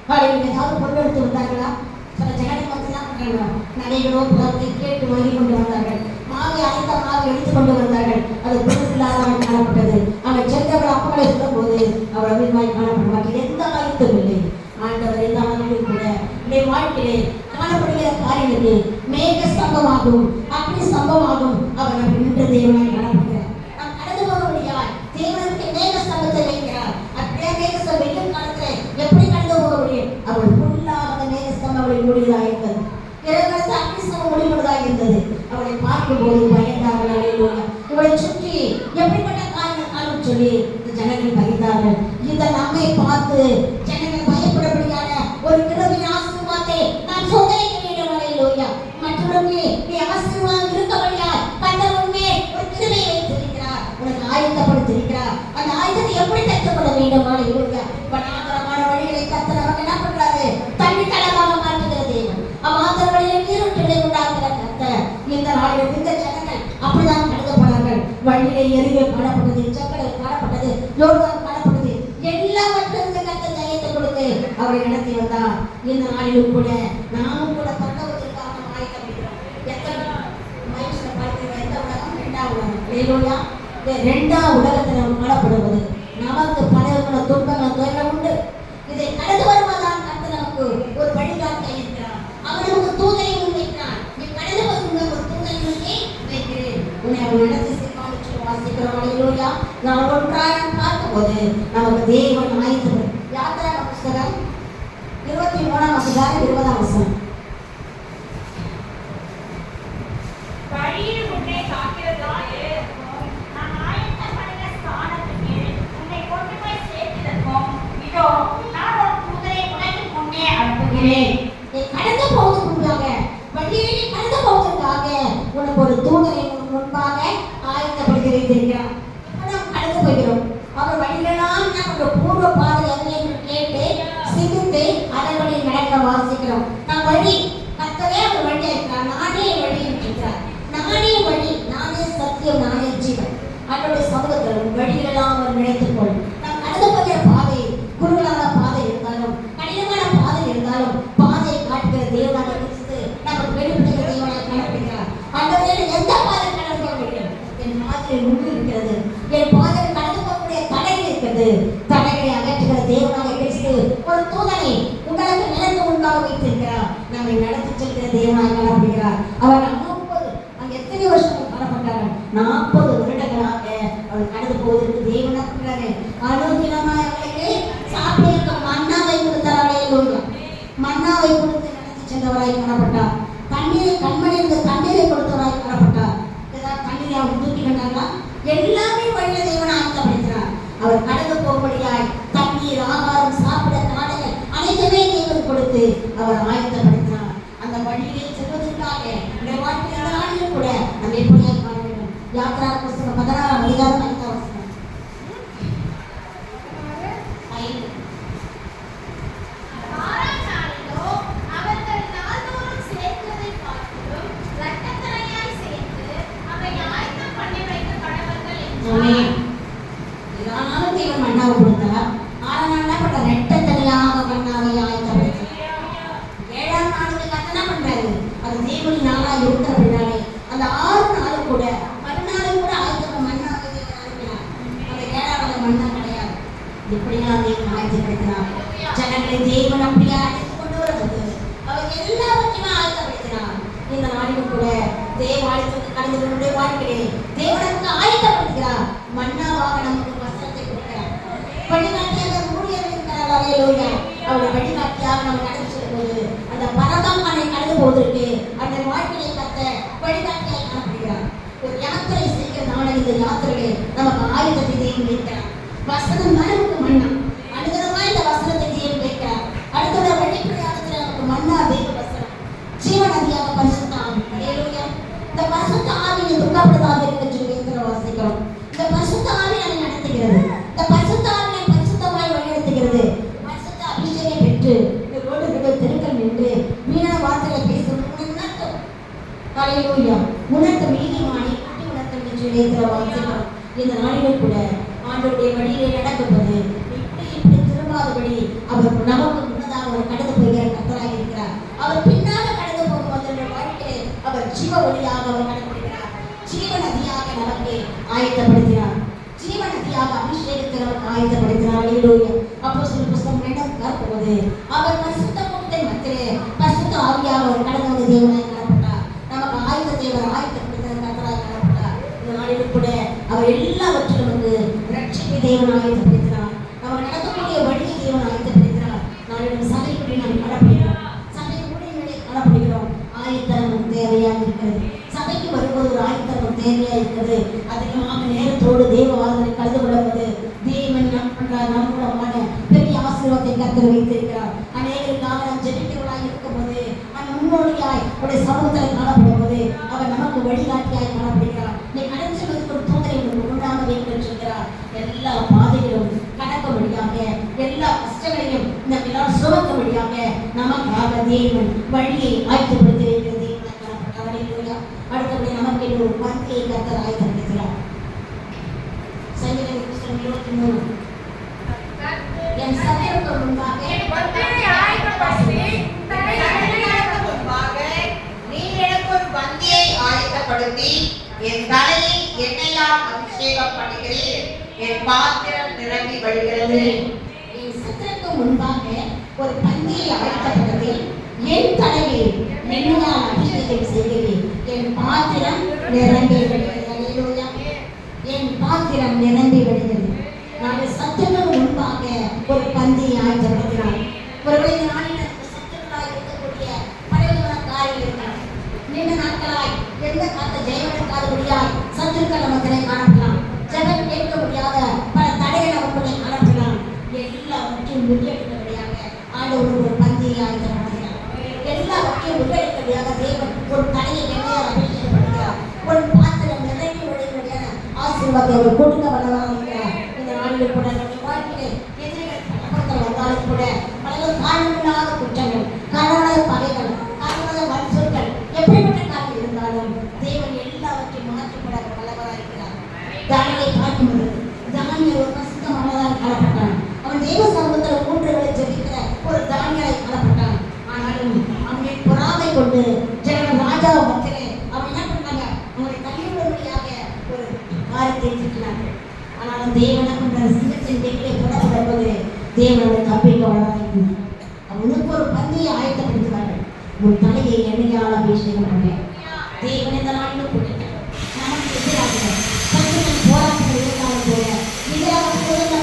அவர்கள் ஏதாவது பொருள் எடுத்து வந்தார்களா? சில ஜனங்கள் வந்து என்ன பண்றாங்க, நகைகளோ புறத்தை கேட்டு வாங்கி கொண்டு வந்தார்கள். மாவை அரைத்த மாவை எடுத்துக் கொண்டு வந்தார்கள். அது பொருளாதாரம் காணப்பட்டது. அவர் சென்றவர் அப்பங்களை சொல்லும் போது அவர் அபிமாய் காணப்படுவார். எந்த ஆயத்தம் இல்லை. ஆண்டவர் எல்லா நாளிலும் கூட என்னுடைய வாழ்க்கையிலே காணப்படுகிற காரியங்களுக்கு மேக ஸ்தம்பமாகும், அக்னி ஸ்தம்பமாகும் அவர் அப்படி நின்ற தேவனாய் காணப்படுகிறார். நாம் கடந்து போக முடியாது. தேவனுக்கு மேக ஸ்தம்பத்தை வைக்கிறார். அப்படியே மேக ஸ்தம்பம் வெயில் காலத்துல எப்படி கடந்து போக முடியும்? அவர் ஃபுல்லாக அந்த மேக ஸ்தம்பம் அவளை மூடியதாக இருந்தது. இரவு அக்னி ஸ்தம்பம் மூடியதாக இருந்தது. அவளை பார்க்கும்போது பயந்தார்கள். ஹல்லேலூயா. இவளை சுற்றி எப்படிப்பட்ட காரியம் காணும் சொல்லி ஜனங்கள் பயந்தார்கள். இந்த நம்மை பார்த்து ஜனங்கள் பயப்படப்படியான ஒரு கிருபையின் ஆசீர்வாதத்தை நாம் சோதனைக்க வேண்டும். ஹல்லேலூயா. மற்றவர்களுக்கு நீ ஆசீர்வாதம் இருக்கபடியா கர்த்தர் உன்மே ஒரு கிருபையை வைத்திருக்கிறார், உனக்கு ஆயத்தப்படுத்தியிருக்கிறார். அந்த ஆயத்தத்தை எப்படி கற்றுக்கொள்ள வேண்டும்? ஹல்லேலூயா. வனாந்தரமான வழிகளை கர்த்தர் நமக்கு என்ன பண்றாரு, தண்ணி தடமாக மாற்றுகிற தேவன். அவாந்தர வழியை நீரூற்றுகளை உண்டாக்குகிற கர்த்தர். இந்த நாளில் இந்த ஜனங்கள் அப்படிதான் கடந்து போனார்கள். வழியிலே எரிவே காணப்பட்டது, செங்கடல் காணப்பட்டது, யோர்தான் காணப்பட்டது. எல்லாவற்றிலும் கர்த்தர் ஜெயத்தை கொடுத்து அவரை நடத்தி வந்தார். இந்த நாளிலும் கூட நாமும் கூட பரலோகத்திற்காக ஆயத்தப்படுகிறோம். எத்தனை மனுஷனை பார்க்கிறோம்? எந்த உலகம்? இரண்டாம் உலகம். ஹல்லேலூயா. இரண்டாம் உலகத்தில் நாம் காணப்படுவது நமக்கு பல துன்பங்கள் துயரம் உண்டு. இதை கடந்து வருவதால் கர்த்தர் நமக்கு ஒரு வழிகாட்டை இருக்கிறார். அவர் நமக்கு தூதரை முன்வைக்கிறார். நீ கடந்து வருகிற ஒரு தூதரை முன்னே வைக்கிறேன், உன்னை அவர் நடத்தி செய்வான்னு வாசிக்கிறோம். ஹல்லேலூயா. நாம் ஒன்றாக பார்க்கும்போது நமக்கு தேவன் ஆயத்தம். யாத்திராகம புத்தகம் 23ஆம் அதிகாரம் 20ஆம் வசனம். வழியில் உன்னை காக்கிறதற்கு நான் ஆயத்தப்படுகிற ஸ்தானத்துக்கு உன்னை கொண்டு போய் சேர்க்கிறதுக்கும் இதோ நான் ஒரு தூதரை உனக்கு முன்னே அனுப்புகிறேன். நீ கடந்து போவதற்காக, வழியை கடந்து போவதற்காக உனக்கு ஒரு தூதரை முன்பாக ஆயத்தப்படுத்தி வைத்திருக்கிறார். இப்போ நாம் கடந்து போகிறோம். அவர் வழிகளெல்லாம் நம்ம பூர்வ பாதை அறிஞர்கள் கேட்டு சிந்தித்து அதன் வழி நடக்க வாசிக்கிறோம். நான் வழி கர்த்தரே அவர் வழியா இருக்கிறார். நானே வழி இருக்கிறார். நானே வழி, நானே சத்தியம், நானே ஜீவன். அவருடைய சமூகத்தில் வழிகளெல்லாம் அவர் நினைத்துக்கொள். நாம் கடந்து போகிற பாதை குறுகலான பாதை இருந்தாலும், கடினமான பாதை இருந்தாலும், பாதையை காட்டுகிற தேவனாக கிறிஸ்து நமக்கு வெளிப்படுகிற தேவனாக காணப்படுகிறார். அந்த வேளையில் எந்த பாதை கடந்து போக முடியும்? என் பாதையில் முள்ளு இருக்கிறது, என் பாதையில் கடந்து போகக்கூடிய தடை இருக்கிறது. தடை தடைகளை அகற்றுகிற தேவனாக கிறிஸ்து ஒரு தூதனை உங்களுக்கு நிலத்து முன்பாக வைத்திருக்கிறார். நம்மை நடத்தி செல்கிற தேவனாக காணப்படுகிறார். அவர் 40 அங்க எத்தனை வருஷம் காணப்பட்டார்? 40 வருடங்களாக அவர் கடந்து போவதற்கு தேவனாக அனுதினமாய் அவர்களுக்கு சாப்பிட மன்னாவை கொடுத்தாரே. மன்னாவை கொடுத்து நடத்தி சென்றவராய் காணப்பட்டார். தண்ணீரை கண்மணியிலிருந்து தண்ணீரை கொடுத்தவராய் காணப்பட்டார். ஏதாவது தண்ணீரை அவர் தூக்கி கண்டாங்களா? எல்லாமே வழிய தேவனை ஆயத்தப்படுத்தினார். அவர் கடந்து போகும்படியாய் தண்ணீர், ஆகாரம், சாப்பிட காலைகள் அனைத்துமே தேவன் கொடுத்து அவர் ஆயத்தப்படுத்தினார். அந்த வழியை செல்வதற்காக இந்த வாழ்க்கை நாளிலும் கூட நம்ம எப்படியாய் காண வேண்டும்? யாத்ரா புஸ்தகம் 16ஆம் அதிகாரம் 5ஆம் வசனம். இதனாலும் தேவன் மன்னாவை கொடுத்தார். 6ஆம் நாள் என்ன பண்றார்? ரெட்டத்தனையாக மன்னாவை ஆயத்தப்படுத்தினார். 7ஆம் நாளுக்கு என்ன பண்றாரு? அது தேவனின் நாளா இருக்கிறபடினாலே அந்த 6 நாளும் கூட மறுநாளும் கூட ஆயத்தம் மன்னாவை தேவன் அனுப்பினார். அந்த 7ஆம் நாள் மன்னா கிடையாது. இப்படிலாம் தேவன் ஆயத்தப்படுத்தினார். ஜனங்களை தேவன் அப்படியே அழைத்து கொண்டு வரும்போது அவர் எல்லாவற்றையுமே ஆயத்தப்படுத்தினார். இந்த நாளிலும் கூட தேவாலயத்துக்கு கடந்து கொண்டே வாழ்கிறேன். தேவனுக்கு ஆயத்தப்படுத்துகிறார். மன்னாவாக நமக்கு வசனத்தை கொடுக்கிறார். வழிகாட்டியாக ஊழியர் இருக்கிறார். அல்லேலூயா. அவருடைய வழிகாட்டியாக நம்ம கடந்து செல்லும்போது அந்த பரதமனை கடந்து போவதற்கு அந்த வாழ்க்கையை கத்த வழிகாட்டியாக காணப்படுகிறார். ஒரு யாத்திரை செய்கிற நாளை இந்த யாத்திரையை நமக்கு ஆயுதத்தை தேவன் வைக்கிறார். வசனம் நமக்கு மன்னா அனுதினமா இந்த வசனத்தை தேவன் வைக்கிறார். அடுத்த வழிப்பிரயாணத்தில் நமக்கு மன்னா தேவ வசனம் ஜீவன் நதியாக பரிசுத்த ஆவி. அல்லேலூயா. இந்த பரிசுத்த ஆவியை துக்கப்படுத்தாது என்று சொல்லி வாசிக்கிறோம். இந்த பரிசுத்த ஆவி நம்மை நடத்துகிறது. இந்த பரிசுத்த ஆவி நம்மை பரிசுத்தமாய் வழிநடத்துகிறது. பரிசுத்த அபிஷேகம் பெற்று இந்த ரோடுகளில் தெருக்கள் நின்று வீணான வார்த்தைகளை பேசுவது உணர்த்தும். அல்லேலூயா. உணர்த்தும் நீதிமானை குட்டி உணர்த்தும் என்று சொல்லி வாசிக்கிறோம். இந்த நாளிலும் கூட ஆண்டவருடைய வழியிலே நடக்கும்போது இப்படி திரும்பாதபடி அவர் நமக்கு முன்னதாக அவர் கடந்து போகிற கர்த்தராக இருக்கிறார். அவர் பின்னாக கடந்து போகும்போது வாழ்க்கையிலே அவர் ஜீவ ஒளியாக அவர் கடப்படுகிறார். ஜீவ நதியாக நமக்கு ஆயத்தப்படுத்தினார். ஜீவ நதியாக அபிஷேகத்தை நமக்கு ஆயத்தப்படுத்தினார். அல்லேலூயா. அப்போஸ்தலர் புத்தகம் 2ஆம் பார்க்கும்போது அவர் பரிசுத்த கூட்டத்தை மத்தியிலே பரிசுத்த ஆவியாக அவர் கடந்து வந்த தேவனாய் காணப்பட்டார். நமக்கு ஆயத்தத்தை அவர் ஆயத்தப்படுத்தின கர்த்தராக காணப்பட்டார். இந்த நாளிலும் கூட அவர் எல்லாவற்றிலும் நமக்கு ரட்சிப்பை தேவன் ஆயத்தப்படுத்தினார். அவர் நடக்கக்கூடிய வழியை தேவன் ஆயத்தப்படுத்தினார். நாளிலும் சபைக்குள்ளே நாம் காணப்படுகிறோம். சபை ஊழியர்களை காணப்படுகிறோம். ஆயத்தம் நமக்கு தேவையாக இருக்கிறது. சபைக்கு வரும்போது ஒரு ஆயத்தம் தேவையாக இருக்கிறது. அதிகமாக நேரத்தோடு தேவ ஆராதனை கலந்து கொள்வது தேவன் நம்முடமான பெரிய ஆசீர்வாதத்தை கர்த்தர் வைத்திருக்கிறார். அநேகருக்காக நாம் ஜெபிக்கிறவர்களாக இருக்கும்போது அந்த முன்னோடியாய் உடைய சமூகத்தில் காணப்படும்போது அவர் நமக்கு வழிகாட்டியாய் காணப்படுகிறார். நீ கடந்து செல்வதற்கு ஒரு தூதரை உங்களுக்கு உண்டாக வேண்டும் சொல்கிறார். எல்லா பாதைகளும் கடக்கும்படியாக எல்லா கஷ்டங்களையும் இந்த எல்லாரும் சுமக்கும்படியாக நமக்காக தேவன் வழியை ஆயத்தப்படுத்தி வைக்கிற தேவனாய் காணப்பட்டார். அல்லேலூயா. அடுத்தபடி நமக்கு ஒரு பந்தியை கர்த்தர் ஆயத்தப்படுத்துகிறார். சங்கீதம் புத்தகம் 23 என் சத்துருக்கு முன்பாக நீர் எனக்கு ஒரு பந்தியை ஆயத்தப்படுத்தி என் தலையை எண்ணெயால் அபிஷேகம் பண்ணுகிறீர். என் பாத்திரம் நிரம்பி வழிகிறது. என் சத்துருக்கு முன்பாக ஒரு பந்தியை ஆயத்தப்படுத்தி என் தலையை எண்ணெயால் அபிஷேகம் செய்கிறேன். என் பாத்திரம் நிரம்பி வழிகிறது. அல்லேலூயா. என் பாத்திரம் நிரம்பி வழிகிறது. நாங்கள் சத்துருக்கு முன்பாக ஒரு பந்தியை ஆயத்தப்படுத்தினார். ஒருவேளை இந்த நாளில் சத்துருக்களாய் இருக்கக்கூடிய பலவிதமான காரியங்கள் இருக்கிறார். நீண்ட நாட்களாய் எந்த காத்த ஜெயவெடுக்காதபடியாய் சத்துருக்கள் நமக்கு காணப்படலாம். ஜெபம் கேட்க முடியாத பல தடைகள் நமக்குள்ளே காணப்படலாம். எல்லாவற்றையும் முறியடிக்கபடியாக ஆண்டவர் ஒரு பந்தியை ஆயத்தப்படுத்தினார். எல்லாவற்றையும் முறியடிக்கபடியாக தேவன் ஒரு தடையை எண்ணெயால் அபிஷேகப்படுகிறார். ஒரு பாத்திரம் நிறைய வழிபடியான ஆசீர்வாதத்தை அவர் கொடுக்க வல்லவராக இருக்கிறார். இந்த நாளில் கூட நம்முடைய வாழ்க்கையிலே எதிரிகள் பலப்படத்தில் வந்தாலும் கூட பல காரணமில்லாத குற்றங்கள், காரணமில்லாத பகைகள், காரணமில்லாத வன்சொற்கள், எப்படிப்பட்ட காரியம் இருந்தாலும் தேவன் எல்லாவற்றையும் மாற்றிப்பட வல்லவராக இருக்கிறார். தானியேலை பார்க்கும்போது தானியேல் ஒரு பரிசுத்தமானவராக காணப்பட்டான். அவன் தேவ சமூகத்தில் மூன்றுகளை ஜெபிக்கிற ஒரு தானியேலை காணப்பட்டான். ஆனாலும் அவனை பொறாமை கொண்டு ஜனங்கள் ராஜாவை மத்தியிலே அவன் என்ன பண்ணாங்க? அவனை தள்ளிவிடும்படியாக ஒரு காரியத்தை திட்டினார்கள். ஆனாலும் தேவன் சிங்கத்தின் தேவியை தொடர்பு தேவனுடைய தப்பிக்க வளராயிருந்தார். அவனுக்கு ஒரு பந்தியை ஆயத்தப்படுத்துவார்கள். உன் தலையை எண்ணெயால் அபிஷேகம் பண்ண தேவன் இந்த நாளிலும் கூட நமக்கு எதிராக பிரச்சனை போராட்டங்கள் இருந்தாலும் கூட எதிராக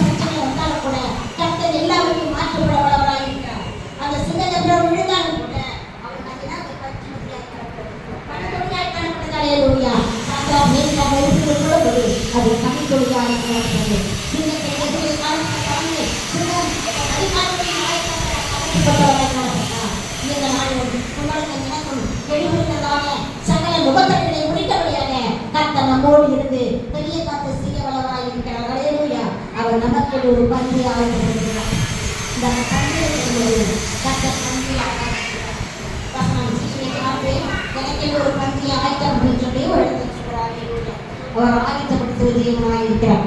பிரச்சனை வந்தாலும் கூட கர்த்தர் எல்லாருக்கும் மாற்றப்பட வளவராக இருக்கிறார். அந்த சிங்கங்கள் விழுந்தாலும் கூட அவருக்கு அதனால் பணத்தொழிலாய் காணப்பட்டதாலே லூயா சாத்தா மேலாக இருக்கிற போது அது கணித்தொழிலாக காணப்பட்டது. சிங்கத்தை எதிரே காணப்பட்ட சிங்கம் அதிகாரமாக காணப்பட்டார். இந்த நாளில் உங்களுக்கு எனக்கும் வெளிப்படுத்ததாக சகல முகத்தங்களை முடித்தபடியாக கர்த்தர் நம்மோடு இருந்து பெரிய காத்து செய்ய வல்லவராய் இருக்கிறார். அல்லேலூயா. அவர் நமக்கு ஒரு பந்தி ஆயத்தப்படுகிறார். இந்த பந்தியை கர்த்தர் பந்தி ஆயத்தப்படுகிறார். எனக்கு ஒரு பந்தி ஆயத்தம் அப்படின்னு சொல்லி ஒரு இடத்துல சொல்கிறார். அல்லேலூயா. அவர் ஆயத்தப்படுத்துவது தேவனாய் இருக்கிறார்.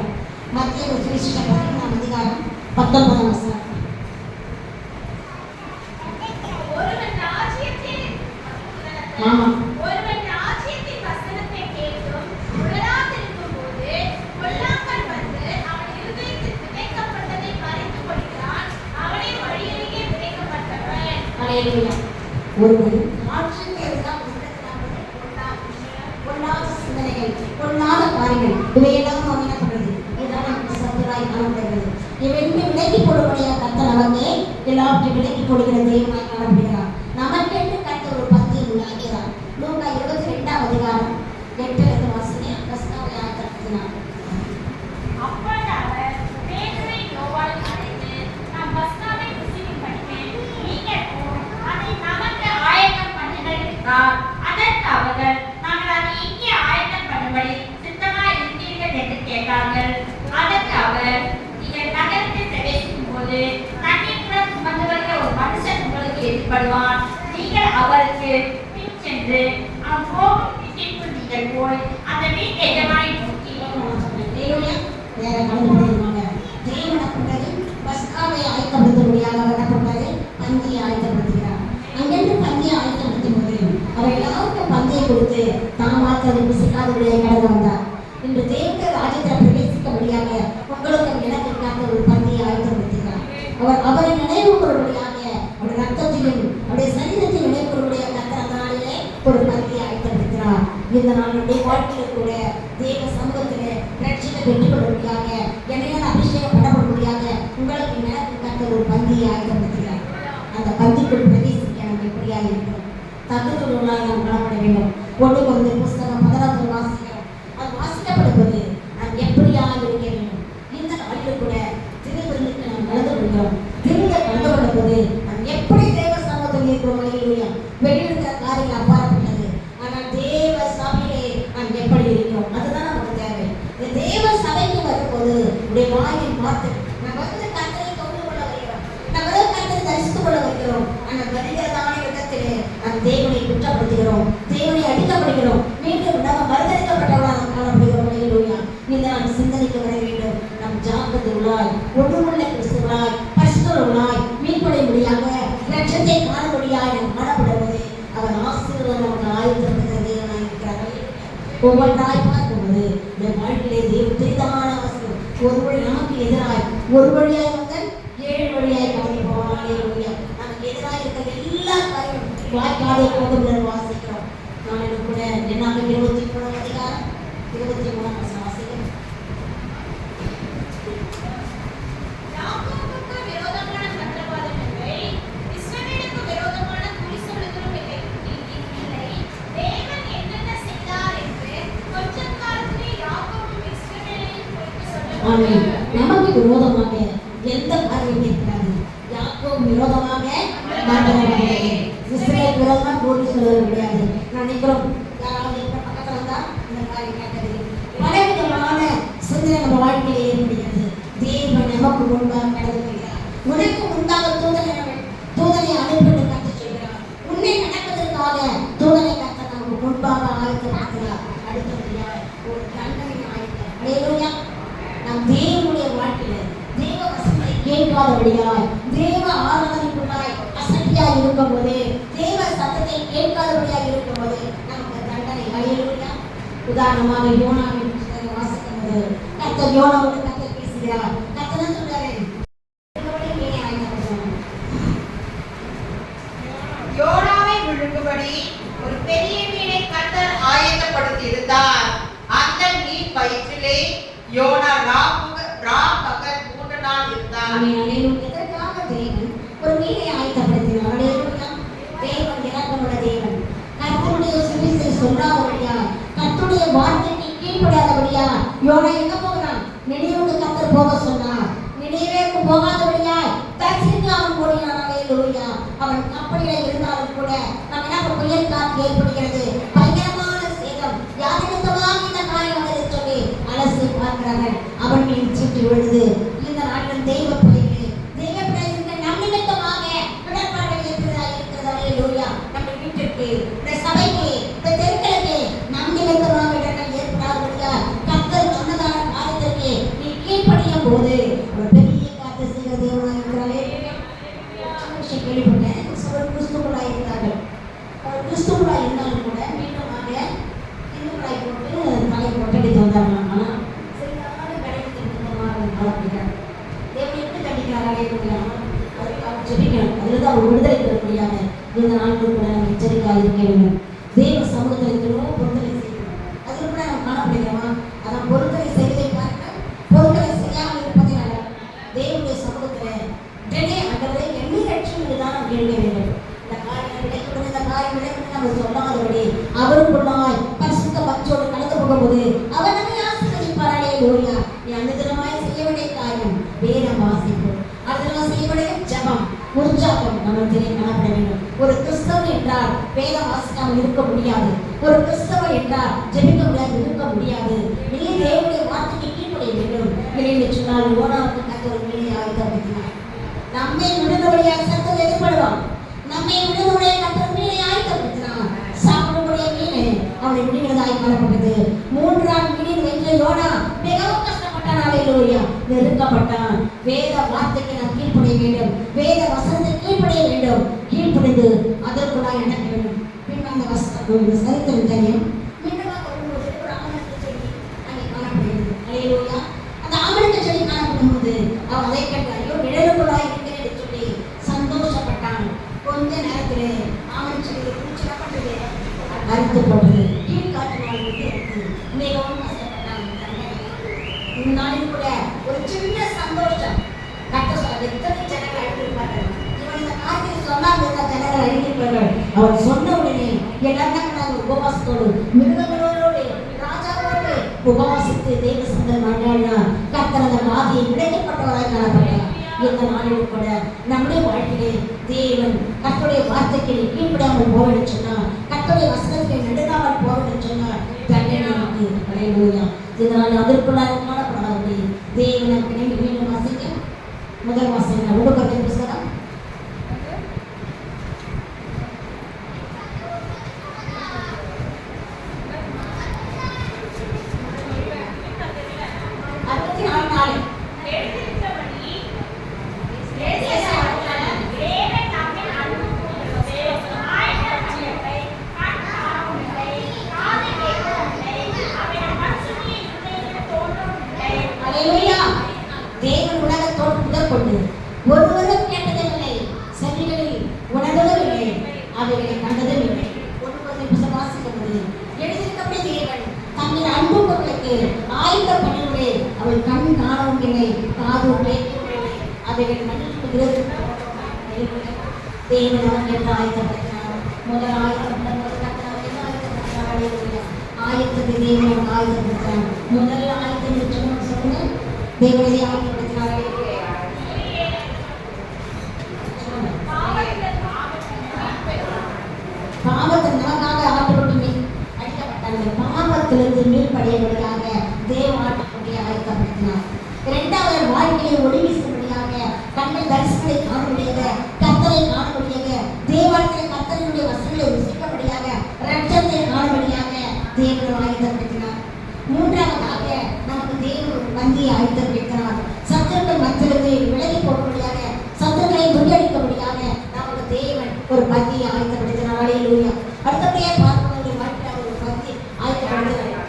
மத்திய சுவிசேஷம் 14ஆம் அதிகாரம் 19ஆம் வசனம். ஆமா. ஒருவன் ராஜ்யத்தின் வசனத்தை கேட்டும் உணராதிருக்கும் போது கொல்லாமல் வந்து அவன் இருதயத்தில் விதைக்கப்பட்டதை பறித்துக் கொள்கிறான். அவனே வழியருகே விதைக்கப்பட்டவன். அல்லேலூயா. ஒருவன் ராஜ்யத்தை எல்லாம் பொல்லாத சிந்தனைகள், பொல்லாத காரியங்கள் இவையெல்லாம் அமைக்கப்படுறது. இதுதான் நமக்கு சத்துராய் காணப்படுகிறது. இவையுமே விலக்கி போடும்படியாக கர்த்தர் நமக்கு எல்லாவற்றையும் விலக்கி போடுகிற தெய்வமாய் காணப்படுகிறார். நமக்கென்று கர்த்தர் ஒரு பந்தியை உண்டாக்குகிறார். லூக்கா 22ஆம் அதிகாரம் 8 வாசனை கிறிஸ்துவை ஆயத்தப்படுத்தினார். அப்பொழுது அவர் பேதுருவை யோவானை அழைத்து, நாம் பஸ்காவை புசிக்கும்படிக்கு நீங்கள் போய் அதை நமக்கு ஆயத்தம் பண்ணுங்கள் என்றார். அதற்கு அவர்கள், நாங்கள் அதை இங்கே ஆயத்தம் பண்ணும்படி சித்தமாய் இருக்கிறீர்கள் என்று கேட்டார்கள். அதற்கு அவர், நீங்கள் நகரத்தில் பிரவேசிக்கும் போது தண்ணீர் சுமந்து வருகிற ஒரு மனுஷன் உங்களுக்கு எதிர்படுவான். நீங்கள் அவருக்கு பின் சென்று அவன் போகும் வீட்டிற்குள் நீங்கள் போய் அந்த வீட்டு எஜமானை நோக்கி, வேற கலந்துபடுவாங்க. தேவனை கொண்டது பஸ்காவை ஆயத்தப்படுத்தும்படியாக அவர் என்ன பண்றாரு? பந்தியை ஆயத்தப்படுத்துகிறார். அங்கிருந்து பந்தியை ஆயத்தப்படுத்தும் போது அவர் எல்லாருக்கும் பந்தியை கொடுத்து தான் மாத்திரம் புசிக்காதபடியாக கடந்து வந்தார். இன்று தேவனுடைய ராஜ்யத்தில் பிரவேசிக்கும்படியாக உங்களுக்கு எனக்கு ஒரு பந்தியை ஆயத்தப்படுத்துகிறார். அவரை நினைவு கூறும்படியாக அவருடைய ரத்தத்தையும் அவருடைய சரீரத்தையும் நினைவு கூறும்படியாக கர்த்தர் அந்த நாளிலே ஒரு பந்தியை ஆயத்தப்படுத்தினார். இந்த நாளுடைய வாழ்க்கையில் கூட தேவ சமூகத்திலே ரட்சிக்க பெற்றுக் கொள்ளும்படியாக என்னையான அபிஷேகம் பண்ணப்படும்படியாக உங்களுக்கு எனக்கு கர்த்தர் ஒரு பந்தியை ஆயத்தப்படுத்துகிறார். அந்த பந்திக்குள் பிரவேசிக்க நம்ம எப்படியாக இருக்கிறோம்? தகுதியுள்ளவர்களாக நாம் காணப்பட வேண்டும். ஒன்று கொண்டு புஸ்தகம் 16 வாசிக்கிறோம். அது வாசிக்கப்படுவது நாம் எப்படியாக இருக்க வேண்டும்? இந்த நாளில் கூட திருவிருந்துக்கு நாம் கலந்து கொள்கிறோம். திருவிழா கலந்து கொள்ளும்போது நாம் எப்படி தேவ சமூகத்தில் இருக்கிறோம்? அல்லேலூயா. வெளியிருக்கிற காரியங்கள் அப்பாற்பட்டது. ஆனால் தேவ சபையிலே நாம் எப்படி இருக்கிறோம்? அதுதான் நமக்கு தேவை. இந்த தேவ சபைக்கு வரும்போது உடைய வாயை பார்த்து நாம் வந்து கர்த்தரை தொழுது கொள்ள வருகிறோம். நாம் வந்து கர்த்தரை தரிசித்துக் கொள்ள வருகிறோம். ஆனால் வருகிறதான இடத்திலே நாம் தேவனை குற்றப்படுத்துகிறோம், தேவனை அடிக்கப்படுகிறோம், மீண்டும் நாம் மறுதளிக்கப்பட்டவர்களாக காணப்படுகிறோம். அல்லேலூயா. இந்த நாம் சிந்தனைக்கு வர வேண்டும். நாம் ஜாக்கிரதையுள்ளாய், ஒன்றுமுள்ள கிறிஸ்துவர்களாய், பரிசுத்தவர்களாய், மீன்படையும்படியாக லட்சத்தை காணும்படியாய் நாம் காணப்படுவது அவர் ஆசீர்வாதம் நமக்கு ஆயத்தப்படுகிற தேவனாய் இருக்கிறார். ஒவ்வொன்றாய் பார்க்கும்போது இந்த வாழ்க்கையிலே தேவ பெரிதமான அவசியம். ஒரு வழி நமக்கு எதிராய் ஒரு வழியாய் வந்து 7 வழியாய் கடந்து போவான். அல்லேலூயா. நமக்கு எதிராக இருக்கிற எல்லா காரியம் வாய்க்காதை போதும் வாசிக்கிறோம். நான் கூட என்னாக 23ஆம் அதிகாரம் 23ஆம் வசனம் வாசிக்கிறோம். யாக்கோபுக்கு விரோதமான மந்திரவாதம் இல்லை, இஸ்ரவேலுக்கு விரோதமான குறி சொல்லுதலும் இல்லை. தேவன் என்னென்ன செய்தார் என்று கொஞ்ச காலத்திலே யாக்கோபும் இஸ்ரவேலையும் குறித்து ஆமென். சொல்லப்பட்டது. நமக்கு விரோதமாக எந்த காரியம் இருக்கிறது? யாக்கோபு விரோதமாக மாற்றப்படவில்லை. இஸ்ரவேல் விரோதமாக கூறி சொல்வது கிடையாது. நான் நினைக்கிறோம் யாராவது எங்க பக்கத்துல இருந்தா இந்த காரியம் கேட்டது. பலவிதமான சிந்தனை நம்ம வாழ்க்கையில ஏற்படுகிறது. தேவன் நமக்கு முன்பாக கடந்து வருகிறார். உனக்கு முன்பாக தூதனை அனுப்பிட்டு கற்று சொல்கிறார். உன்னை நடப்பதற்காக தூதனை கற்ற நமக்கு முன்பாக ஆயத்தப்படுத்துகிறார். அடுத்தபடியாக ஒரு தண்டனை ஆயத்தம். அல்லேலூயா. நாம் தேவனுடைய வாழ்க்கையில தேவ வசனத்தை கேட்காதபடியாய், தேவ ஆராதனைக்குள்ளாய் அசட்டியாய் இருக்கும்போது, தேவ சத்தத்தை கேட்காதபடியாய் இருக்கும்போது நமக்கு தண்டனை. அல்லேலூயா. உதாரணமாக யோனாவின் புத்தகம் வாசிக்கும்போது கர்த்தர் யோனாவோடு கர்த்தர் பேசுகிறார். கர்த்தர் சொல்றாரு, மீனை ஆயத்தப்படுத்தினார். அல்லேலூயா. தேவன் இரக்கமுள்ள தேவன். கர்த்தருடைய சுவிசேஷத்தை சொல்லாதபடியா, கர்த்தருடைய வார்த்தைக்கு கீழ்ப்படியாதபடியா யோனா எங்க போகிறான்? நினைவுக்கு கர்த்தர் போக சொன்னார். நினைவேக்கு போகாதபடியா தரிசித்து அவன் ஓடினான். அல்லேலூயா. அவன் கப்பலிலே இருந்தாலும் கூட நமக்கு புயல் காற்று ஏற்படுகிறது, பயங்கரமான சேதம், யாரிடத்தமாக இந்த காரியம் வந்தது சொல்லி அலசி பார்க்கிறார்கள். அவன் மீன் சீட்டு விழுது. இந்த நாட்டின் தெய்வ பிள்ளைகளே, தெய்வ பிள்ளைகளுக்கு நம்பிக்கையாக இடர்பாடுகள் இருக்கிறதா? அல்லேலூயா. நம்ம வீட்டிற்கு, இந்த சபைக்கு, இந்த தெருக்களுக்கு நம்பிக்கையாக இடர்கள் ஏற்படாதபடியா கர்த்தர் சொன்னதான காரியத்திற்கு நீ கீழ்ப்படியும் போது ஒரு பெரிய காரியத்தை செய்கிற தேவனாக இருக்கிறாரே. கேள்விப்பட்டேன், சிலர் கிறிஸ்துவர்களாக இருக்கிறார்கள். அவர் கிறிஸ்துவர்களாக இருந்தாலும் கூட மீண்டுமாக இந்துக்களாய் போட்டு தலை கொட்டடித்து வந்தார்கள். ஆனால் சரியான கிடைக்கிறதுமாக காலப்படுகிறார். தேவன் எப்படி கண்டிக்கிறாரே முடியாமல் அவர் ஜெபிக்கணும். அதிலிருந்து அவர் விடுதலை பெற முடியாத இந்த நாட்கள் கூட நம்ம எச்சரிக்கையாக இருக்க வேண்டும். தேவ சமூகத்தில் இருக்கிறோம், பொருத்தலை செய்யணும். அதில் கூட நம்ம காணப்படுகிறோமா? அதான் பொருத்தலை செய்வதை பார்க்க பொருத்தலை செய்யாமல் இருப்பதை நல்ல தேவனுடைய சமூகத்தில் உடனே ஆண்டவரே என்னை ரட்சியுங்கள் தான் நாம் கேட்க வேண்டும். இந்த காரியம் கிடைக்கணும், இந்த காரியம் கிடைக்கணும் நம்ம சொல்லாதபடி அவருக்குள்ளாய் பரிசுத்த பக்தியோடு கடந்து போகும்போது அவர் நம்மை ஆசீர்வதிப்பார். அல்லேலூயா. நீ அந்த தினமாய் செய்ய வேண்டிய காரியம் வேதம் வாசிப்பு, அடுத்த செய்ய வேண்டிய ஜெபம், உற்சாகம் நம்ம காணப்பட வேண்டும். ஒரு கிறிஸ்தவன் என்றால் வேதம் வாசிக்காமல் இருக்க முடியாது. ஒரு கிறிஸ்தவன் என்றால் ஜெபிக்க முடியாது, இருக்க முடியாது. நீ தேவனுடைய வார்த்தைக்கு கீழ்ப்படிய வேண்டும். இல்லை சொன்னால் யோனாவுக்கு கர்த்தர் ஒரு மீனை ஆயத்தப்படுத்தினார். நம்மை விடுதலையாக சத்தம் எதிர்படுவான். நம்மை விடுதலையை கர்த்தர் மீனை ஆயத்தப்படுத்தினார். சாப்பிடக்கூடிய மீன் அவனை விடுகிறதாய் காணப்பட்டது. 3 நாள் மீனின் வென்ற யோனா மிகவும் கஷ்டப்பட்டான். அல்லேலூயா. நெருக்கப்பட்டான். வேத வார்த்தைக்கு நாம் கீழ்ப்படிய வேண்டும். வேத வசனத்தை கீழ்ப்படிய வேண்டும். கீழ்ப்படிந்து அதற்குள்ளாக நடக்க வேண்டும். பின் அந்த வசனம் சரித்திரம் தெரியும். மீண்டுமாக வரும்போது ஒரு ஆமணக்கு செடி அங்கே காணப்படுகிறது. அல்லேலூயா. அந்த ஆமணக்கு செடி காணப்படும் போது அவன் அதை கண்டு ஐயோ நிழலுக்குள்ளாய் இருக்கிறேன் என்று சொல்லி சந்தோஷப்பட்டான். கொஞ்ச நேரத்திலே ஆமணக்கு செடியை பூச்சி பண்ணது அறுத்து போட்டது. கீழ்காற்றினால் விட்டு மிகவும் கஷ்டப்பட்டான். நாளில் கூட ஒரு சின்ன சந்தோஷம். கர்த்தர் சொல்ல எத்தனை ஜனங்கள் அழுத்திருப்பார்கள். இவன் இந்த காரியத்தை சொன்னால் ஜனங்கள் அழுத்திருப்பார்கள். அவர் சொன்ன உடனே எல்லாரும் உபவாசத்தோடு மிருகங்களோடு ராஜாவோடு உபவாசித்து தேவ சந்தன் மண்டாடினார். கர்த்தர் அந்த வாதியை விடைக்கப்பட்டவராய் காணப்பட்டார். இந்த நாளில் கூட நம்முடைய வாழ்க்கையிலே தேவன் கர்த்தருடைய வார்த்தைக்கு கீழ்ப்படியாமல் போகணும்னு சொன்னார், கர்த்தருடைய வசனத்தை நெடுங்காமல் போகணும்னு சொன்னார், தண்டனை நமக்கு. அல்லேலூயா. இதனால் அதற்குள்ளாக காணப்படாது. தேவன் நமக்கு மீண்டும் வாசிக்க முதல் வாசகம் உடன்படிக்கை புத்தகம் 64 தேவன் உலகத்தோடு முதற்கொண்டு ஒருவரும் கேட்டதில்லை, செவிகளில் உணர்வதும் இல்லை, அவைகளை கண்டதும் இல்லை. வாசிக்கப்பட்டது எழுதியிருக்கக்கூடிய தேவன் தங்கள் அன்புகளுக்கு ஆயுத பணிகளை அவள் கண் காணவும் இல்லை, காது கேட்கவும் இல்லை, அவைகள் மன்னிப்புகிறது. தேவன் நமக்கு ஆயுதப்படுத்தினார். முதல் ஆயுதத்தை தேவன் ஆயுதப்படுத்தினார். முதல் ஆயுதம் சொல்லுங்க, தேவனை ஆயுதப்படுத்தினார். பாவத்தை நமக்காக ஆட்டப்பட்டு அடிக்கப்பட்டார்கள். பாவத்திலிருந்து மீள்படையபடியாக தேவ ஆட்டப்படி ஆயத்தப்படுத்தினார். இரண்டாவது வாழ்க்கையை ஒளி வீசும்படியாக கண்கள் தரிசனத்தை காண முடியாத, கர்த்தரை காண முடியாத, தேவத்தை கர்த்தருடைய வசனங்களை ருசிக்கும்படியாக, ரட்சத்தை காணும்படியாக தேவனை ஆயத்தப்படுத்தினார். மூன்றாவதாக நமக்கு தேவன் பந்தியை ஆயத்தப்படுத்தினார். சத்துருக்கள் மத்தியிலிருந்து விலகி போகும்படியாக, சத்துருக்களை முறியடிக்கும்படியாக நமக்கு தேவன் ஒரு பந்தியை ஆயத்தப்படுத்தினார். அல்லேலூயா. அடுத்தபடியாக பார்க்கக்கூடிய வாழ்க்கையில் ஒரு பந்தி ஆயத்தப்படுத்தினார்.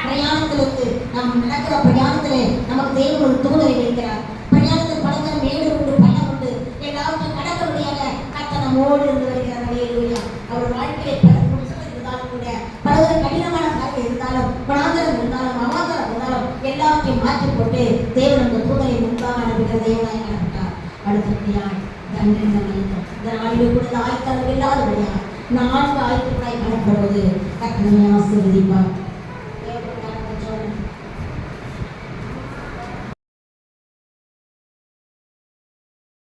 பிரயாணத்திலிருந்து நாம் நடக்கிற பிரயாணத்திலே நமக்கு தேவன் ஒரு தூதரை வைக்கிறார். பிரயாணத்தில் படக்கிற மேடு உண்டு, பள்ளம் உண்டு, எல்லாவற்றையும் கடக்க முடியாத கர்த்தர் நம்மோடு இருந்து வருகிறார். அல்லேலூயா. அவர் வாழ்க்கையை பல குற்றங்கள் இருந்தாலும் கூட, பல கடினமான காரியம் இருந்தாலும், பணாந்தரம் இருந்தாலும், அவாந்தரம் இருந்தாலும் எல்லாவற்றையும் மாற்றி போட்டு தேவன் அந்த தூதரை முன்பாக அனுப்புகிற தேவனாய் காணப்பட்டார். அடுத்தபடியாய் தண்டனை இந்த நாளில் கூட ஆயத்தம் இல்லாதபடியா 4 ஆயத்தப்படாய் காணப்படுவது கர்த்தனை ஆசீர்வதிப்பார்.